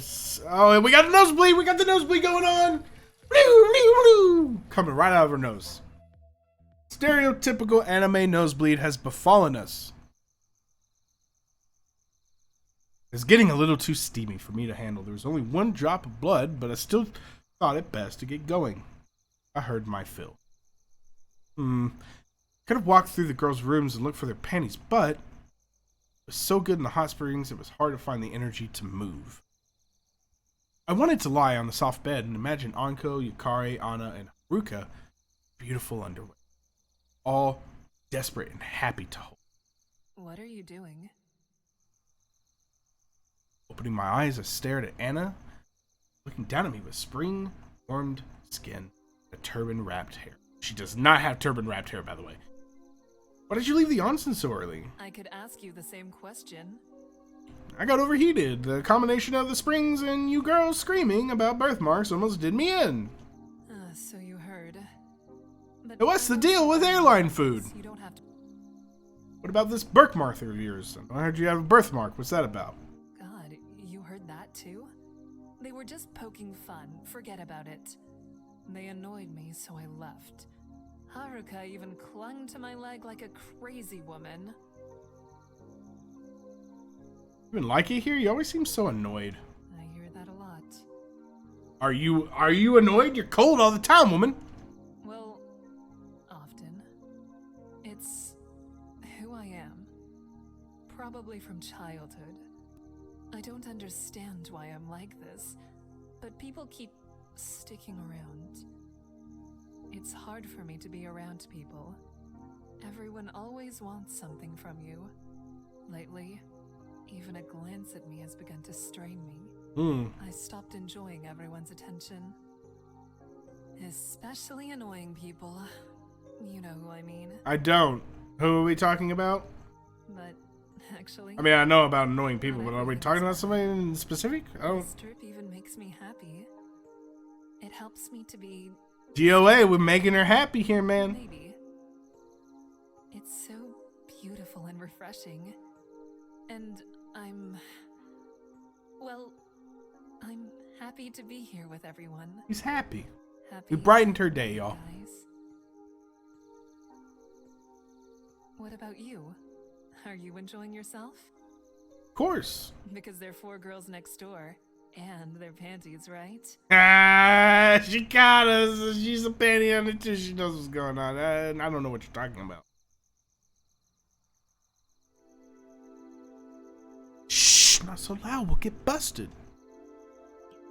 oh, and we got the nosebleed. We got the nosebleed going on. Blue, blue, blue. Coming right out of her nose. Stereotypical anime nosebleed has befallen us. It's getting a little too steamy for me to handle. There was only one drop of blood, but I still thought it best to get going. I heard my fill. Could have walked through the girls' rooms and looked for their panties, but it was so good in the hot springs it was hard to find the energy to move. I wanted to lie on the soft bed and imagine Anko, Yukari, Anna, and Haruka beautiful underwear. All desperate and happy to hold. What are you doing? Opening my eyes, I stared at Anna, looking down at me with spring-warmed skin and turban-wrapped hair. She does not have turban-wrapped hair, by the way. Why did you leave the onsen so early? I could ask you the same question. I got overheated. The combination of the springs and you girls screaming about birthmarks almost did me in. So you heard. But Hey, what's the deal with airline food? You don't have to. What about this birthmark of yours? I heard you have a birthmark. What's that about? God, you heard that too? They were just poking fun. Forget about it. They annoyed me, so I left. Haruka even clung to my leg like a crazy woman. You even like it here? You always seem so annoyed. I hear that a lot. Are you annoyed? You're cold all the time, woman. Well, often. It's who I am. Probably from childhood. I don't understand why I'm like this, but people keep sticking around. It's hard for me to be around people. Everyone always wants something from you. Lately, even a glance at me has begun to strain me. I stopped enjoying everyone's attention. Especially annoying people. You know who I mean. I don't. Who are we talking about? But actually, I mean, I know about annoying people, but are we talking about somebody in specific? I don't. this trip even makes me happy. It helps me to be DOA, we're making her happy here, man. maybe. It's so beautiful and refreshing. And I'm happy to be here with everyone. He's happy. Happy. We brightened her day, y'all. Guys. What about you? Are you enjoying yourself? Of course. Because they're 4 girls next door. And their panties, right? Ah, she got us. She's a panty on it too. She knows what's going on. I don't know what you're talking about. Shh, not so loud. We'll get busted.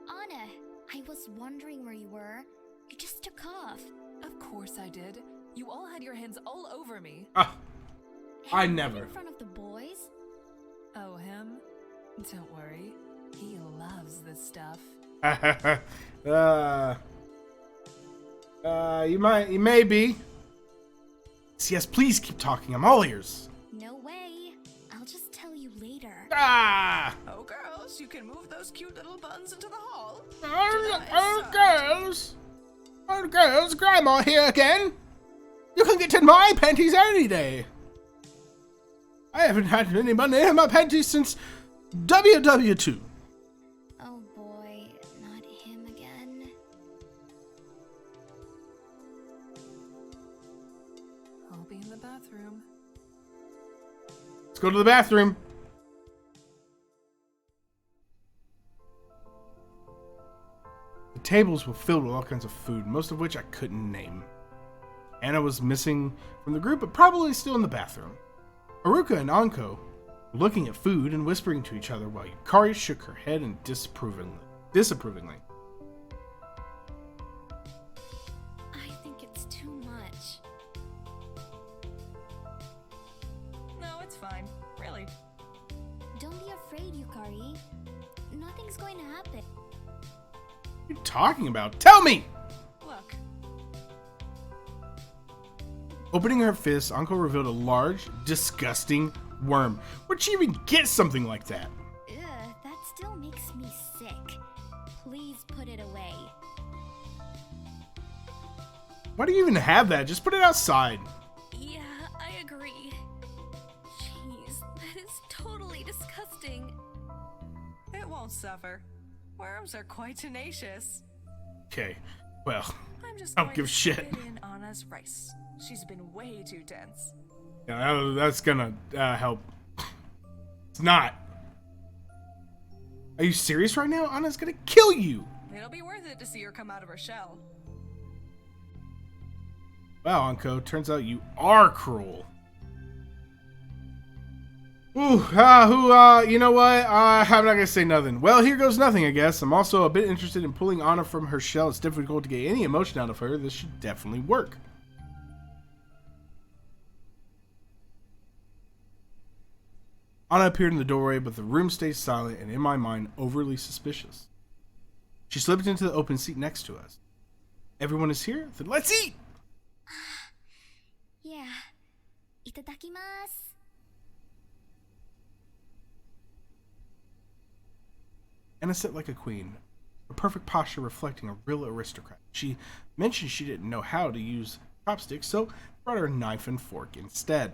Anna, I was wondering where you were. You just took off. Of course I did. You all had your hands all over me. Ah, I And never. in front of the boys? Oh, him? Don't worry. He loves this stuff. You may be. Yes, please keep talking. I'm all ears. No way. I'll just tell you later. Ah! Oh, girls, you can move those cute little buns into the hall. Oh, girls, Grandma here again. You can get in my panties any day. I haven't had any money in my panties since WW2. Oh boy, not him again. I'll be in the bathroom. Let's go to the bathroom. The tables were filled with all kinds of food, most of which I couldn't name. Anna was missing from the group, but probably still in the bathroom. Haruka and Anko were looking at food and whispering to each other while Yukari shook her head and disapprovingly. I think it's too much. No, it's fine. Really. Don't be afraid, Yukari. Nothing's going to happen. What are you talking about? Tell me! Look, Opening her fist, Anko revealed a large, disgusting worm. Where'd she even get something like that? Ugh, that still makes me sick. Please put it away. Why do you even have that? Just put it outside. Yeah, I agree. Jeez, that is totally disgusting. it won't suffer. Worms are quite tenacious. Okay, well, I'm just I don't going give a to shit. spit in Anna's rice. She's been way too tense. yeah, that's gonna help. It's not. Are you serious right now? Anna's gonna kill you. It'll be worth it to see her come out of her shell. Wow, Anko, turns out you are cruel. Ooh, you know what? I'm not gonna say nothing. Well, here goes nothing, I guess. I'm also a bit interested in pulling Anna from her shell. It's difficult to get any emotion out of her. This should definitely work. Anna appeared in the doorway, but the room stays silent and, in my mind, overly suspicious. She slipped into the open seat next to us. Everyone is here? Then let's eat! Yeah. Itadakimasu. Anna sat like a queen, her perfect posture reflecting a real aristocrat. She mentioned she didn't know how to use chopsticks, so brought her a knife and fork instead.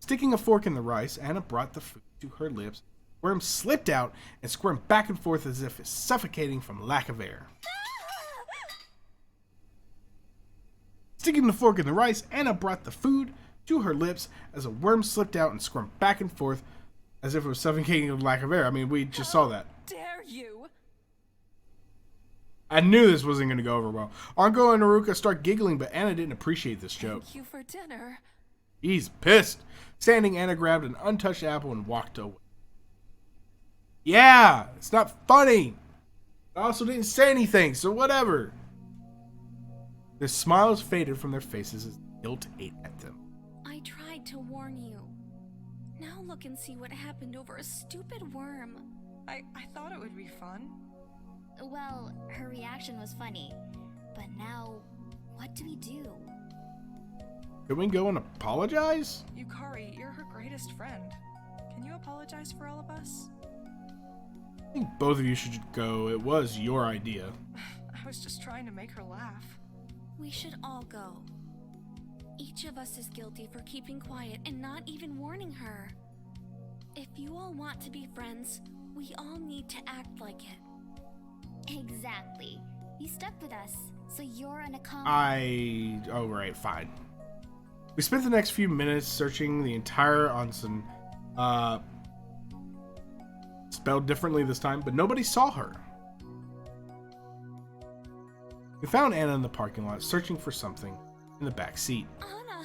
Sticking a fork in the rice, Anna brought the food to her lips. Worm slipped out and squirmed back and forth as if suffocating from lack of air. Sticking the fork in the rice, Anna brought the food to her lips as a worm slipped out and squirmed back and forth as if it was suffocating from lack of air. I mean, we just saw that. Dare you? I knew this wasn't going to go over well. Anko and Haruka start giggling, but Anna didn't appreciate this joke. Thank you for dinner. He's pissed. Standing, Anna grabbed an untouched apple and walked away. Yeah, it's not funny. I also didn't say anything, so whatever. Their smiles faded from their faces as guilt ate at them. I tried to warn you. Now look and see what happened over a stupid worm. I thought it would be fun. Well, her reaction was funny. But now, what do we do? Can we go and apologize? Yukari, you're her greatest friend. Can you apologize for all of us? I think both of you should go. It was your idea. I was just trying to make her laugh. We should all go. Each of us is guilty for keeping quiet and not even warning her. If you all want to be friends, we all need to act like it. Exactly. You stuck with us, so you're an accomplice. Oh, right, fine. We spent the next few minutes searching the entire onsen, spelled differently this time, but nobody saw her. We found Anna in the parking lot, searching for something in the back seat. Anna!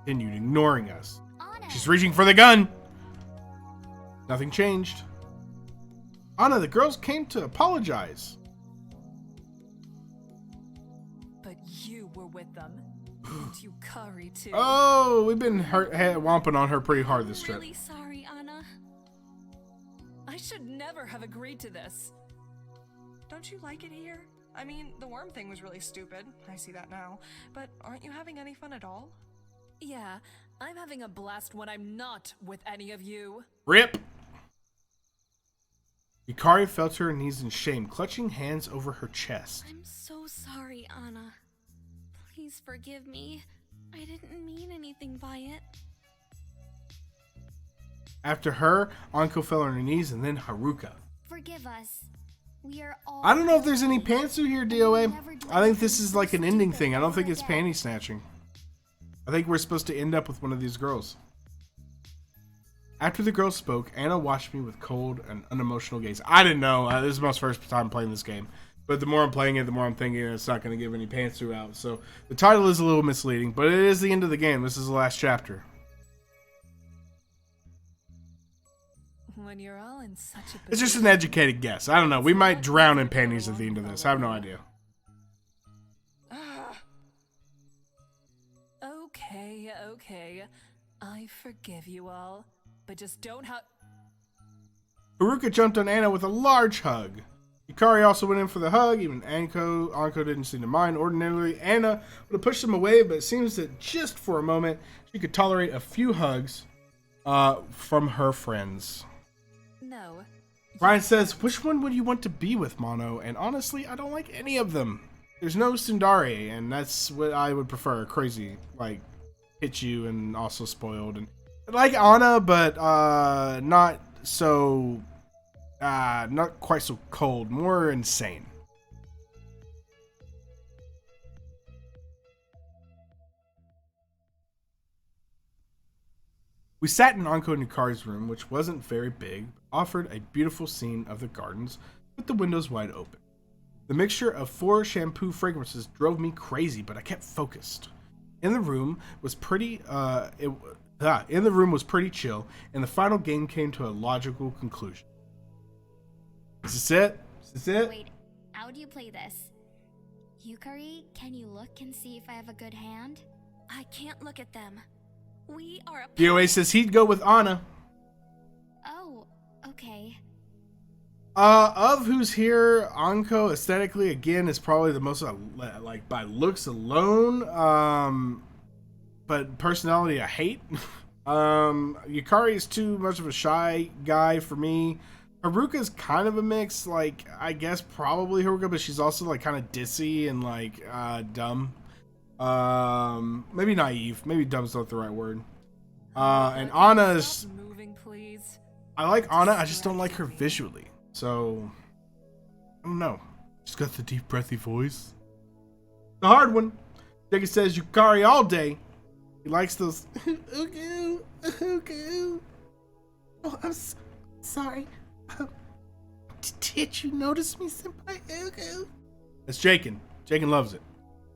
Continued ignoring us. Anna! She's reaching for the gun! Nothing changed. Anna, the girls came to apologize. But you were with them. And Yukari too. Oh, we've been womping on her pretty hard this trip. Really sorry, Anna. I should never have agreed to this. Don't you like it here? I mean, the worm thing was really stupid. I see that now. But aren't you having any fun at all? Yeah, I'm having a blast when I'm not with any of you. RIP! Yukari fell to her knees in shame, clutching hands over her chest. I'm so sorry, Anna. Please forgive me. I didn't mean anything by it. After her, Anko fell on her knees and then Haruka. Forgive us. We are all... I don't know if there's any pantsu here, DOA. I think this is like an ending thing. I don't think it's panty snatching. I think we're supposed to end up with one of these girls. After the girls spoke, Anna watched me with cold and unemotional gaze. I didn't know. This is my first time playing this game. But the more I'm playing it, the more I'm thinking it's not going to give any pantsu out. So the title is a little misleading, but it is the end of the game. This is the last chapter. When you're all in such a It's just an educated guess. I don't know. We might drown in panties at the end of this. I have no idea. Okay. I forgive you all. But just don't Haruka jumped on Anna with a large hug. Yukari also went in for the hug. Even Anko didn't seem to mind. Ordinarily, Anna would have pushed him away, but it seems that just for a moment, she could tolerate a few hugs from her friends. No. Ryan says, which one would you want to be with, Mono? And honestly, I don't like any of them. There's no tsundere, and that's what I would prefer. Crazy, like, hit you and also spoiled. And like Anna, but not so... not quite so cold, more insane. We sat in Anko and Yukari's room, which wasn't very big, but offered a beautiful scene of the gardens with the windows wide open. The mixture of 4 shampoo fragrances drove me crazy, but I kept focused. In the room was pretty chill, and the final game came to a logical conclusion. Is this it? Is this it? Wait, how do you play this? Yukari, can you look and see if I have a good hand? I can't look at them. We are a DOA says he'd go with Anna. Oh, okay. Of who's here, Anko aesthetically again is probably the most like by looks alone. But personality I hate. Yukari is too much of a shy guy for me. Haruka's kind of a mix, like I guess probably Haruka, but she's also like kind of dissy and like dumb. Maybe naive. Maybe dumb's not the right word. And Anna's. Moving, please. I like Anna. I just don't like her visually. So I don't know. She's got the deep, breathy voice. The hard one. Jake says Yukari all day. He likes those. Oh, I'm sorry. Did you notice me, senpai? That's Jaken. Jaken loves it.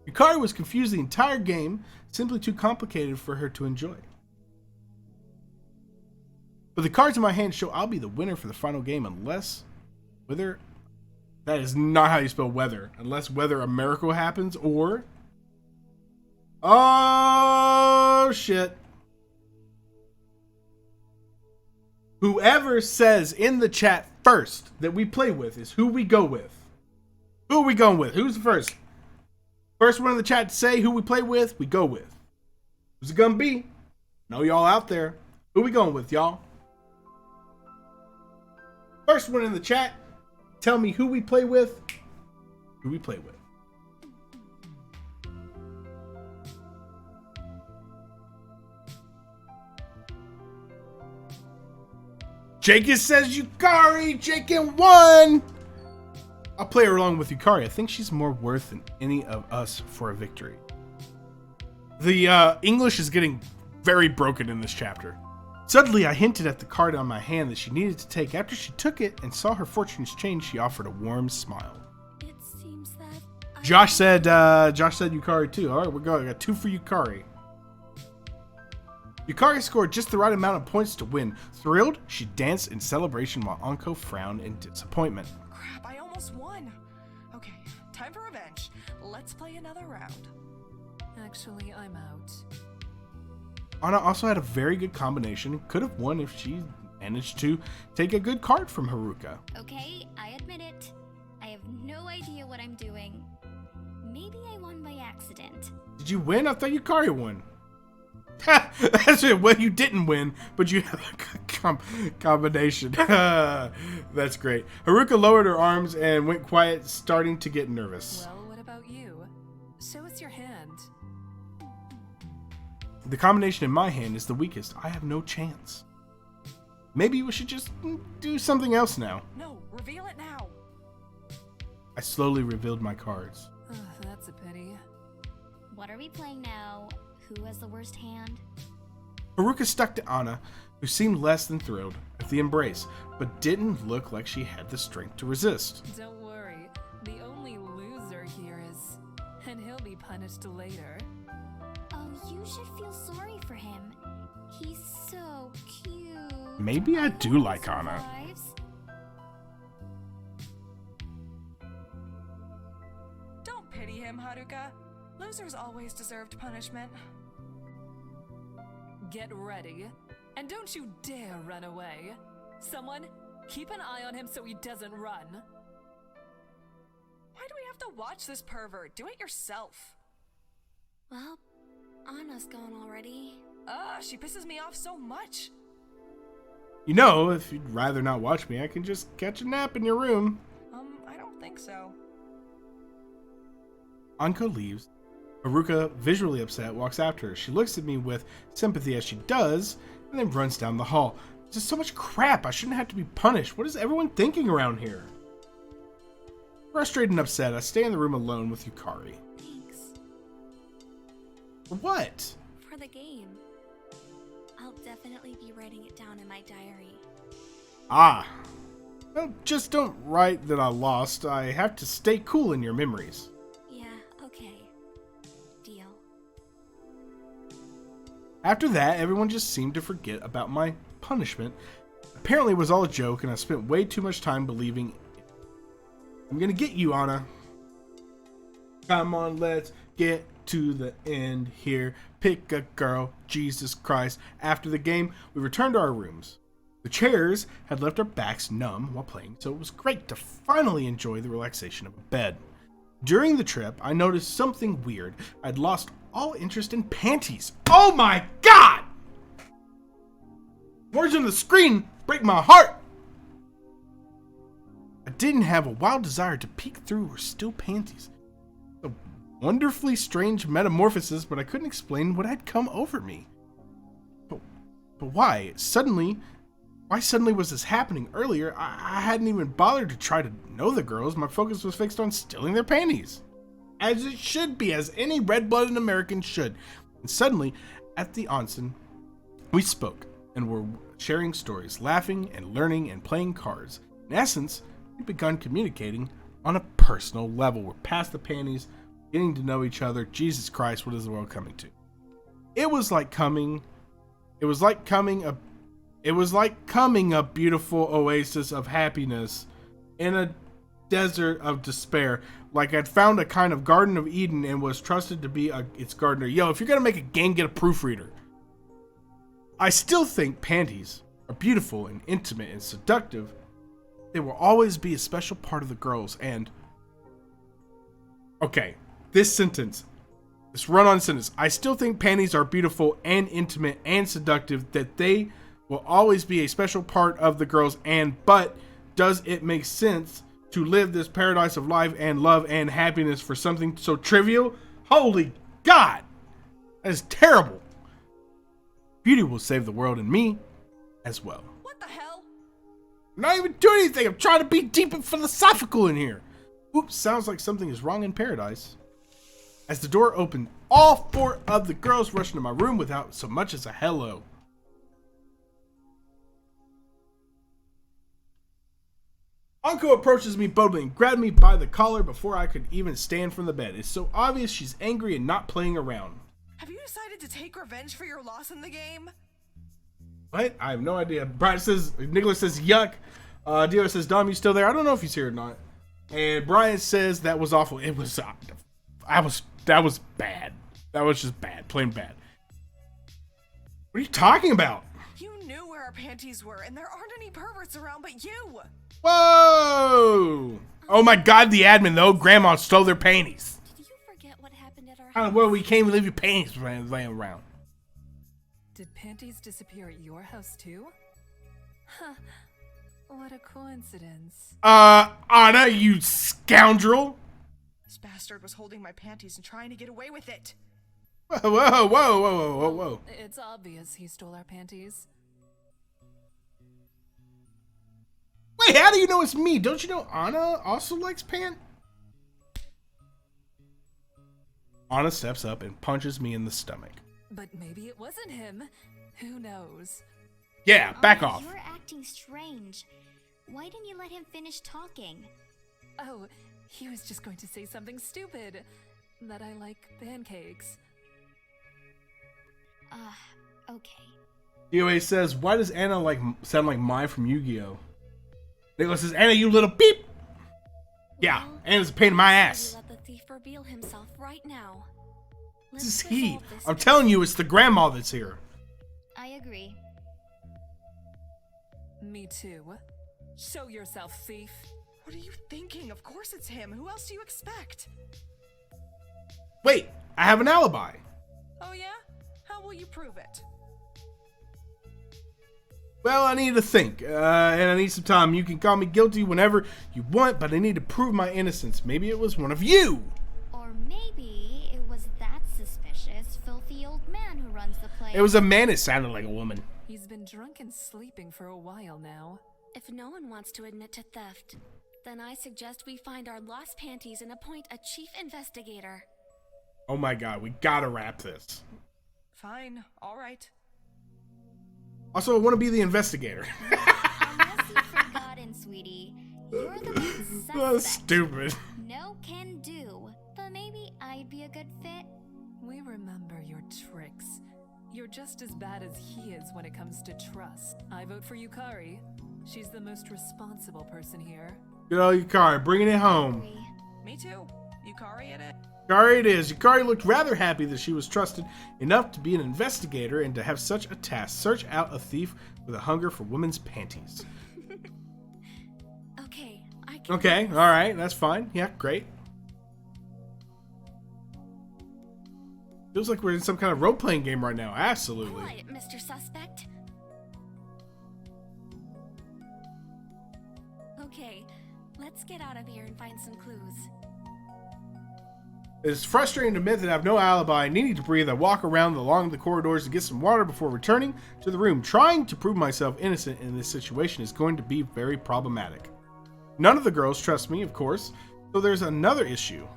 Yukari was confused the entire game, simply too complicated for her to enjoy. But the cards in my hand show I'll be the winner for the final game unless whether that is not how you spell weather. Unless whether a miracle happens or oh shit. Whoever says in the chat first that we play with is who we go with. Who are we going with? Who's the first? First one in the chat to say who we play with, we go with. Who's it gonna be? Know y'all out there. Who we going with, y'all? First one in the chat, tell me who we play with. Who we play with. Jaken says Yukari. Jaken won. I'll play her along with Yukari. I think she's more worth than any of us for a victory. The English is getting very broken in this chapter. Suddenly, I hinted at the card on my hand that she needed to take. After she took it and saw her fortunes change, she offered a warm smile. It seems that Josh said Yukari too. All right, we're going. I got 2 for Yukari. Yukari scored just the right amount of points to win. Thrilled, she danced in celebration while Anko frowned in disappointment. Crap, I almost won. Okay, time for revenge. Let's play another round. Actually, I'm out. Anna also had a very good combination. Could have won if she managed to take a good card from Haruka. Okay, I admit it. I have no idea what I'm doing. Maybe I won by accident. Did you win? I thought Yukari won. That's it. Well, you didn't win, but you have a combination. That's great. Haruka lowered her arms and went quiet, starting to get nervous. Well, what about you? Show us your hand. The combination in my hand is the weakest. I have no chance. Maybe we should just do something else now. No, reveal it now. I slowly revealed my cards. That's a pity. What are we playing now? Who has the worst hand? Haruka stuck to Anna, who seemed less than thrilled at the embrace, but didn't look like she had the strength to resist. Don't worry. The only punished later. Oh, you should feel sorry for him. He's so cute. Maybe I do hope like he Anna. survives. Don't pity him, Haruka. Losers always deserved punishment. Get ready. And don't you dare run away. Someone, keep an eye on him so he doesn't run. Why do we have to watch this pervert? Do it yourself. Well, Anna's gone already. She pisses me off so much. You know, if you'd rather not watch me, I can just catch a nap in your room. I don't think so. Anko leaves. Haruka, visually upset, walks after her. She looks at me with sympathy as she does, and then runs down the hall. There's just so much crap. I shouldn't have to be punished. What is everyone thinking around here? Frustrated and upset, I stay in the room alone with Yukari. Thanks. For what? For the game. I'll definitely be writing it down in my diary. Ah. Well, just don't write that I lost. I have to stay cool in your memories. Yeah, okay. Deal. After that, everyone just seemed to forget about my punishment. Apparently it was all a joke, and I spent way too much time believing it. I'm gonna get you, Anna. Come on, let's get to the end here. Pick a girl, Jesus Christ. After the game, we returned to our rooms. The chairs had left our backs numb while playing, so it was great to finally enjoy the relaxation of a bed. During the trip, I noticed something weird. I'd lost all interest in panties. Oh my god! Words on the screen break my heart! I didn't have a wild desire to peek through her still panties. A wonderfully strange metamorphosis, but I couldn't explain what had come over me. But why? Why suddenly was this happening? Earlier, I hadn't even bothered to try to know the girls. My focus was fixed on stealing their panties. As it should be, as any red-blooded American should. And suddenly, at the onsen, we spoke and were sharing stories, laughing and learning and playing cards. In essence, we'd begun communicating on a personal level. We're past the panties, getting to know each other. Jesus Christ, what is the world coming to? It was like coming a beautiful oasis of happiness in a desert of despair. Like I'd found a kind of Garden of Eden and was trusted to be its gardener. Yo, if you're gonna make a game, get a proofreader. I still think panties are beautiful and intimate and seductive. They will always be a special part of the girls. And okay, this run-on sentence. I still think panties are beautiful and intimate and seductive. That they will always be a special part of the girls. But does it make sense to live this paradise of life and love and happiness for something so trivial? Holy God, that is terrible. Beauty will save the world and me as well. What the hell? I'm not even doing anything. I'm trying to be deep and philosophical in here. Oops, sounds like something is wrong in paradise. As the door opened, all four of the girls rushed into my room without so much as a hello. Anko approaches me boldly and grabbed me by the collar before I could even stand from the bed. It's so obvious she's angry and not playing around. Have you decided to take revenge for your loss in the game? What? I have no idea. Nicholas says, yuck. Dio says, Dom, you still there? I don't know if he's here or not. And Brian says, that was awful. It was, that was bad. That was just bad. Plain bad. What are you talking about? You knew where our panties were, and there aren't any perverts around but you. Whoa! Oh my God, the admin though. Grandma stole their panties. Did you forget what happened at our How house? well we can't even leave your panties laying around. Did panties disappear at your house too? Huh. What a coincidence. Anna, you scoundrel! This bastard was holding my panties and trying to get away with it. Whoa. It's obvious he stole our panties. Wait, how do you know it's me? Don't you know Anna also likes pant? Anna steps up and punches me in the stomach. But maybe it wasn't him. Who knows? Yeah, back Anna, off. You're acting strange. Why didn't you let him finish talking? Oh, he was just going to say something stupid. that I like pancakes. Okay. DOA says, why does Anna sound like Mai from Yu-Gi-Oh? Nicholas says, Anna, you little beep! Yeah, Well, Anna's a pain in my I'll ass. let the thief reveal himself right now. This is Let's he. resolve this I'm telling you, it's the grandma that's here. I agree. Me too. Show yourself, thief. What are you thinking? Of course it's him. Who else do you expect? Wait, I have an alibi. Oh yeah? How will you prove it? Well, I need to think, and I need some time. You can call me guilty whenever you want, but I need to prove my innocence. Maybe it was one of you. Or maybe it was that suspicious, filthy old man who runs the place. It was a man that sounded like a woman. He's been drunk and sleeping for a while now. If no one wants to admit to theft, then I suggest we find our lost panties and appoint a chief investigator. Oh my god, we gotta wrap this. Fine. All right. Also, I want to be the investigator. Unless you've forgotten, sweetie, you're the main Oh, suspect. stupid. No can do, but maybe I'd be a good fit. We remember your tricks. You're just as bad as he is when it comes to trust. I vote for Yukari. She's the most responsible person here. Good old Yukari, bringing it home. Agree. Me too. Yukari in it. Yukari it is. Yukari looked rather happy that she was trusted enough to be an investigator and to have such a task. Search out a thief with a hunger for women's panties. Okay, I can. Okay, alright, that's fine. Yeah, great. Feels like we're in some kind of role-playing game right now. Absolutely. Quiet, Mr. Suspect. Okay, let's get out of here and find some clues. It's frustrating to admit that I have no alibi. Needing to breathe, I walk around along the corridors to get some water before returning to the room. Trying to prove myself innocent in this situation is going to be very problematic. None of the girls trust me, of course, so there's another issue.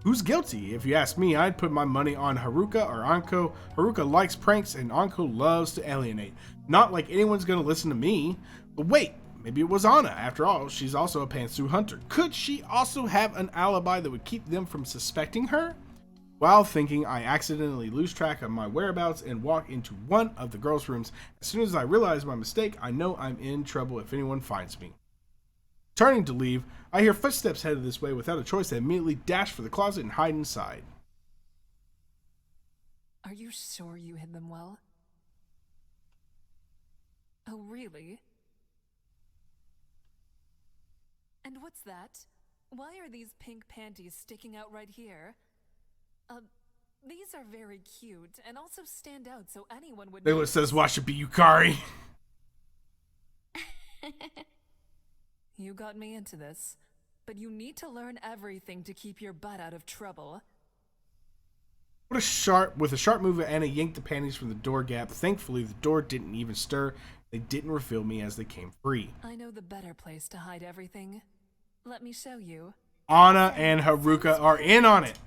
Who's guilty? If you ask me, I'd put my money on Haruka or Anko. Haruka likes pranks and Anko loves to alienate. Not like anyone's going to listen to me. But wait, maybe it was Anna. After all, she's also a Pantsu Hunter. Could she also have an alibi that would keep them from suspecting her? While thinking, I accidentally lose track of my whereabouts and walk into one of the girls' rooms. As soon as I realize my mistake, I know I'm in trouble if anyone finds me. Turning to leave, I hear footsteps headed this way. Without a choice, I immediately dash for the closet and hide inside. Are you sure you hid them well? Oh, really? And what's that? Why are these pink panties sticking out right here? These are very cute and also stand out so anyone would Nicholas says, watch it be Yukari. You got me into this, but you need to learn everything to keep your butt out of trouble. With a sharp move, Anna yanked the panties from the door gap. Thankfully, the door didn't even stir. They didn't reveal me as they came free. I know the better place to hide everything. Let me show you. Anna and Haruka are in on it.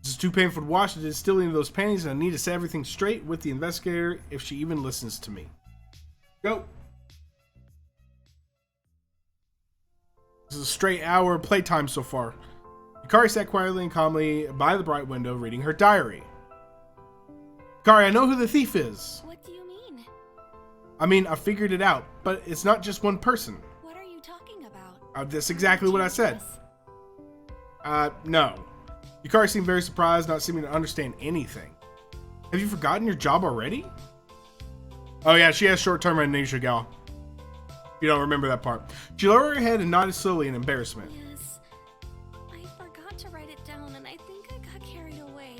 This is too painful to watch. It is still in those panties, and I need to set everything straight with the investigator if she even listens to me. Go. This is a straight hour of playtime so far. Yukari sat quietly and calmly by the bright window, reading her diary. Yukari, I know who the thief is. What do you mean? I mean, I figured it out, but it's not just one person. What are you talking about? That's exactly what I said. No. Yukari seemed very surprised, not seeming to understand anything. Have you forgotten your job already? Oh yeah, she has short-term amnesia, gal. You don't remember that part. She lowered her head and nodded slowly in embarrassment. Yes. I forgot to write it down and I think I got carried away.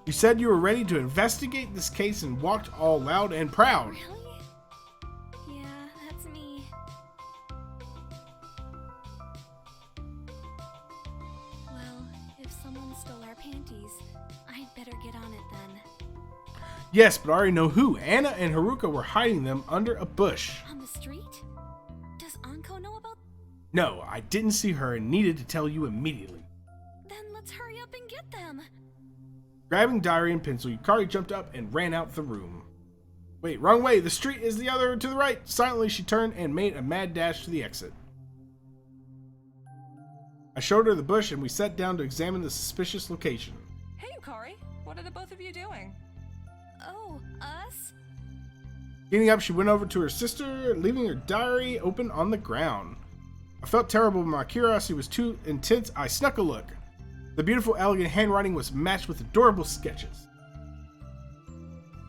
You said you were ready to investigate this case and walked all loud and proud. Really? Yeah, that's me. Well, if someone stole our panties, I'd better get on it then. Yes, but I already know who. Anna and Haruka were hiding them under a bush. On the street? Does Anko know about? No, I didn't see her and needed to tell you immediately. Then let's hurry up and get them. Grabbing diary and pencil, Yukari jumped up and ran out the room. Wait, wrong way. The street is the other to the right. Silently, she turned and made a mad dash to the exit. I showed her the bush and we sat down to examine the suspicious location. Hey, Yukari. What are the both of you doing? Oh, us? Getting up, she went over to her sister, leaving her diary open on the ground. I felt terrible, but my curiosity was too intense. I snuck a look. The beautiful, elegant handwriting was matched with adorable sketches.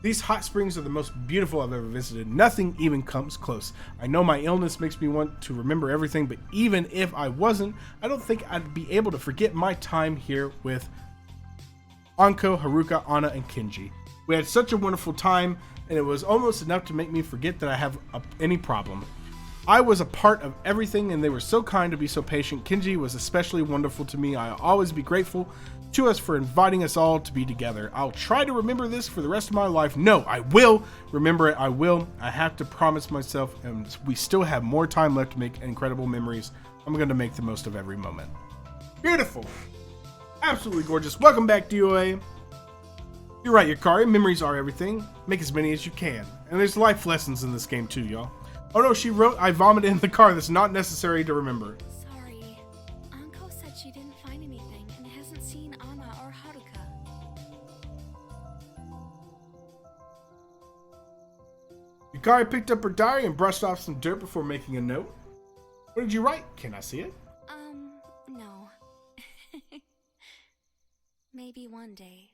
These hot springs are the most beautiful I've ever visited. Nothing even comes close. I know my illness makes me want to remember everything, but even if I wasn't, I don't think I'd be able to forget my time here with Anko, Haruka, Anna, and Kenji. We had such a wonderful time, and it was almost enough to make me forget that I have any problem. I was a part of everything, and they were so kind to be so patient. Kenji was especially wonderful to me. I'll always be grateful to us for inviting us all to be together. I'll try to remember this for the rest of my life. No, I will remember it. I will. I have to promise myself, and we still have more time left to make incredible memories. I'm going to make the most of every moment. Beautiful. Absolutely gorgeous. Welcome back, DOA. You're right, Yukari. Memories are everything. Make as many as you can. And there's life lessons in this game too, y'all. Oh no, she wrote, I vomited in the car. That's not necessary to remember. Sorry. Anko said she didn't find anything and hasn't seen Anna or Haruka. Yukari picked up her diary and brushed off some dirt before making a note. What did you write? Can I see it? No. Maybe one day.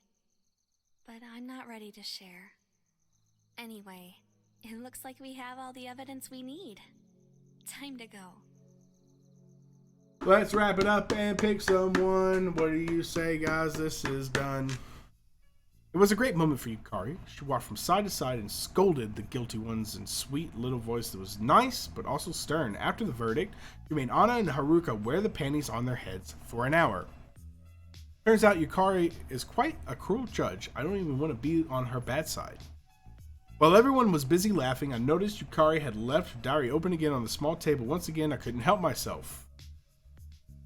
But I'm not ready to share. Anyway, it looks like we have all the evidence we need. Time to go. Let's wrap it up and pick someone. What do you say, guys? This is done. It was a great moment for Yukari. She walked from side to side and scolded the guilty ones in sweet little voice that was nice but also stern. After the verdict, she made Anna and Haruka wear the panties on their heads for an hour. Turns out Yukari is quite a cruel judge. I don't even want to be on her bad side. While everyone was busy laughing, I noticed Yukari had left her diary open again on the small table. Once again, I couldn't help myself.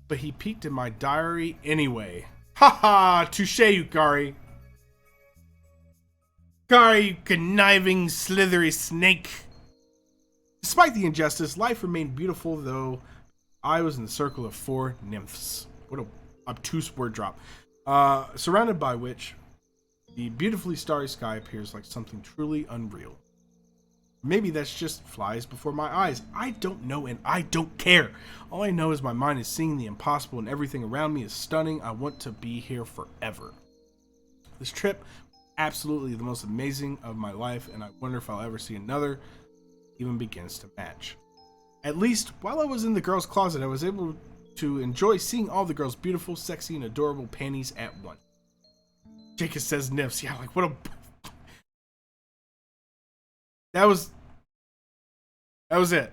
But he peeked in my diary anyway. Haha! Touche, Yukari! Yukari, you conniving, slithery snake! Despite the injustice, life remained beautiful, though I was in the circle of 4 nymphs. What a obtuse word drop. Surrounded by which the beautifully starry sky appears like something truly unreal. Maybe that's just flies before my eyes. I don't know, and I don't care. All I know is my mind is seeing the impossible and everything around me is stunning. I want to be here forever. This trip was absolutely the most amazing of my life, and I wonder if I'll ever see another even begins to match. At least, while I was in the girls' closet, I was able to enjoy seeing all the girls' beautiful, sexy, and adorable panties at once. Jacob says nymphs. Yeah, like, what a... That was it.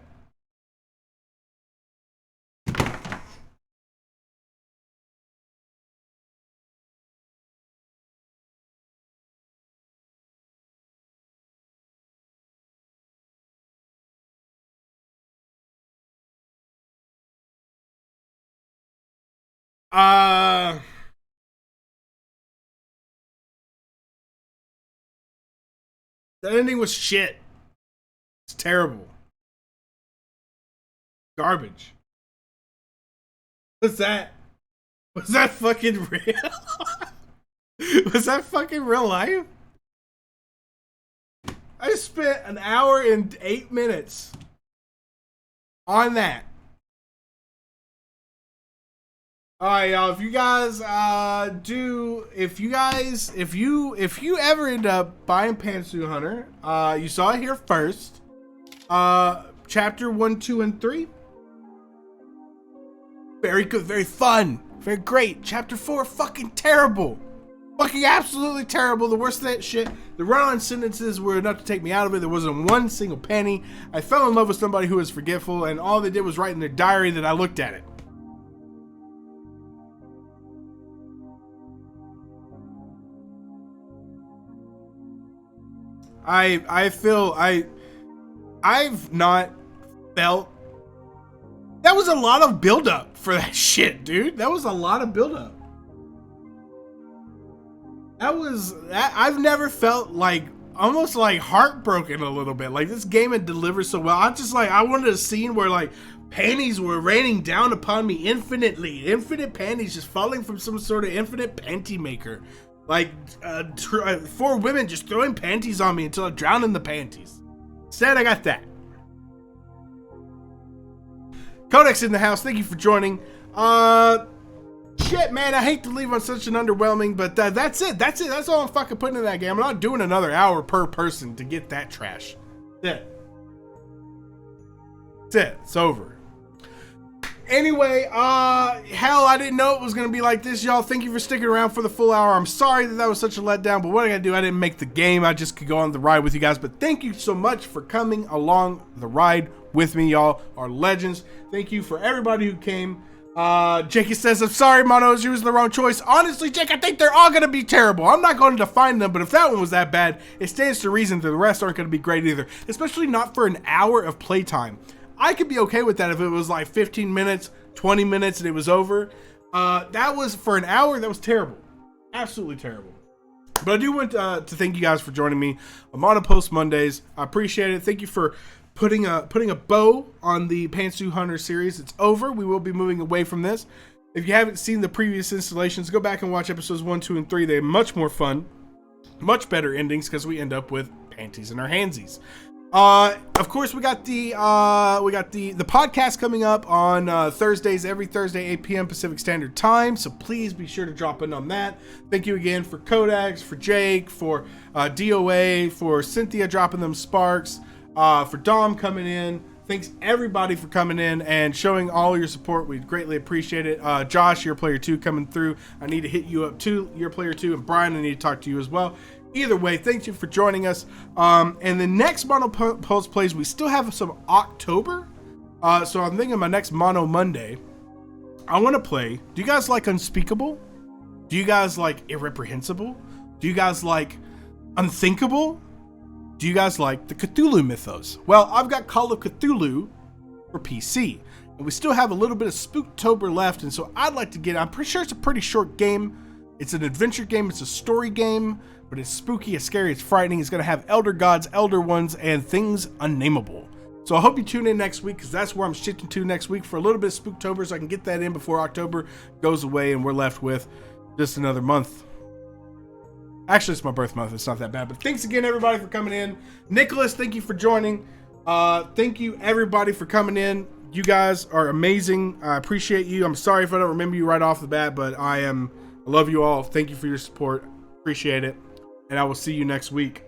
The ending was shit. It's terrible. Garbage. Was that fucking real? Was that fucking real life? I spent an hour and 8 minutes on that. Alright, y'all, if you ever end up buying Pantsu Hunter, you saw it here first. Chapter 1, 2, and 3. Very good, very fun, very great. Chapter 4, fucking terrible. Fucking absolutely terrible. The worst of that shit. The run-on sentences were enough to take me out of it. There wasn't one single penny. I fell in love with somebody who was forgetful, and all they did was write in their diary that I looked at it. I've not felt... That was a lot of buildup for that shit, dude. That was a lot of buildup. I've never felt like almost like heartbroken a little bit. Like, this game had delivered so well. I wanted a scene where like panties were raining down upon me infinitely. Infinite panties just falling from some sort of infinite panty maker. Like 4 women just throwing panties on me until I drown in the panties. Instead, I got that. Codex in the house. Thank you for joining. Shit, man, I hate to leave on such an underwhelming, but that's it. That's all I'm fucking putting in that game. I'm not doing another hour per person to get that trash. That's it. That's it. It's over. Anyway, hell, I didn't know it was going to be like this, y'all. Thank you for sticking around for the full hour. I'm sorry that was such a letdown, but what I got to do, I didn't make the game. I just could go on the ride with you guys, but thank you so much for coming along the ride with me, y'all. Our legends. Thank you for everybody who came. Jakey says, I'm sorry, Monos, you was the wrong choice. Honestly, Jake, I think they're all going to be terrible. I'm not going to define them, but if that one was that bad, it stands to reason that the rest aren't going to be great either, especially not for an hour of playtime. I could be okay with that if it was like 15 minutes, 20 minutes, and it was over. That was, for an hour, that was terrible. Absolutely terrible. But I do want to thank you guys for joining me on Monopulse Mondays. I appreciate it. Thank you for putting a bow on the Pantsu Hunter series. It's over. We will be moving away from this. If you haven't seen the previous installations, go back and watch episodes 1, 2, and 3. They're much more fun, much better endings because we end up with panties in our handsies. Of course, we got the podcast coming up on Thursdays, every Thursday, 8 p.m. Pacific Standard Time. So please be sure to drop in on that. Thank you again for Codex, for Jake, for DOA, for Cynthia dropping them sparks. For Dom coming in. Thanks everybody for coming in and showing all your support. We greatly appreciate it. Josh, your player 2 coming through. I need to hit you up too, your player 2, and Brian, I need to talk to you as well. Either way, thank you for joining us. And the next Monopulse plays, we still have some October. So I'm thinking my next Mono Monday, I want to play. Do you guys like Unspeakable? Do you guys like Irreprehensible? Do you guys like Unthinkable? Do you guys like the Cthulhu mythos? Well, I've got Call of Cthulhu for PC, and we still have a little bit of Spooktober left, and so I'd like to get, I'm pretty sure it's a pretty short game. It's an adventure game, it's a story game, but it's spooky, it's scary, it's frightening. It's going to have elder gods, elder ones, and things unnameable. So I hope you tune in next week, because that's where I'm shifting to next week for a little bit of Spooktober, so I can get that in before October goes away, and we're left with just another month. Actually, it's my birth month. It's not that bad. But thanks again, everybody, for coming in. Nicholas, thank you for joining. Thank you, everybody, for coming in. You guys are amazing. I appreciate you. I'm sorry if I don't remember you right off the bat, but I love you all. Thank you for your support. Appreciate it. And I will see you next week.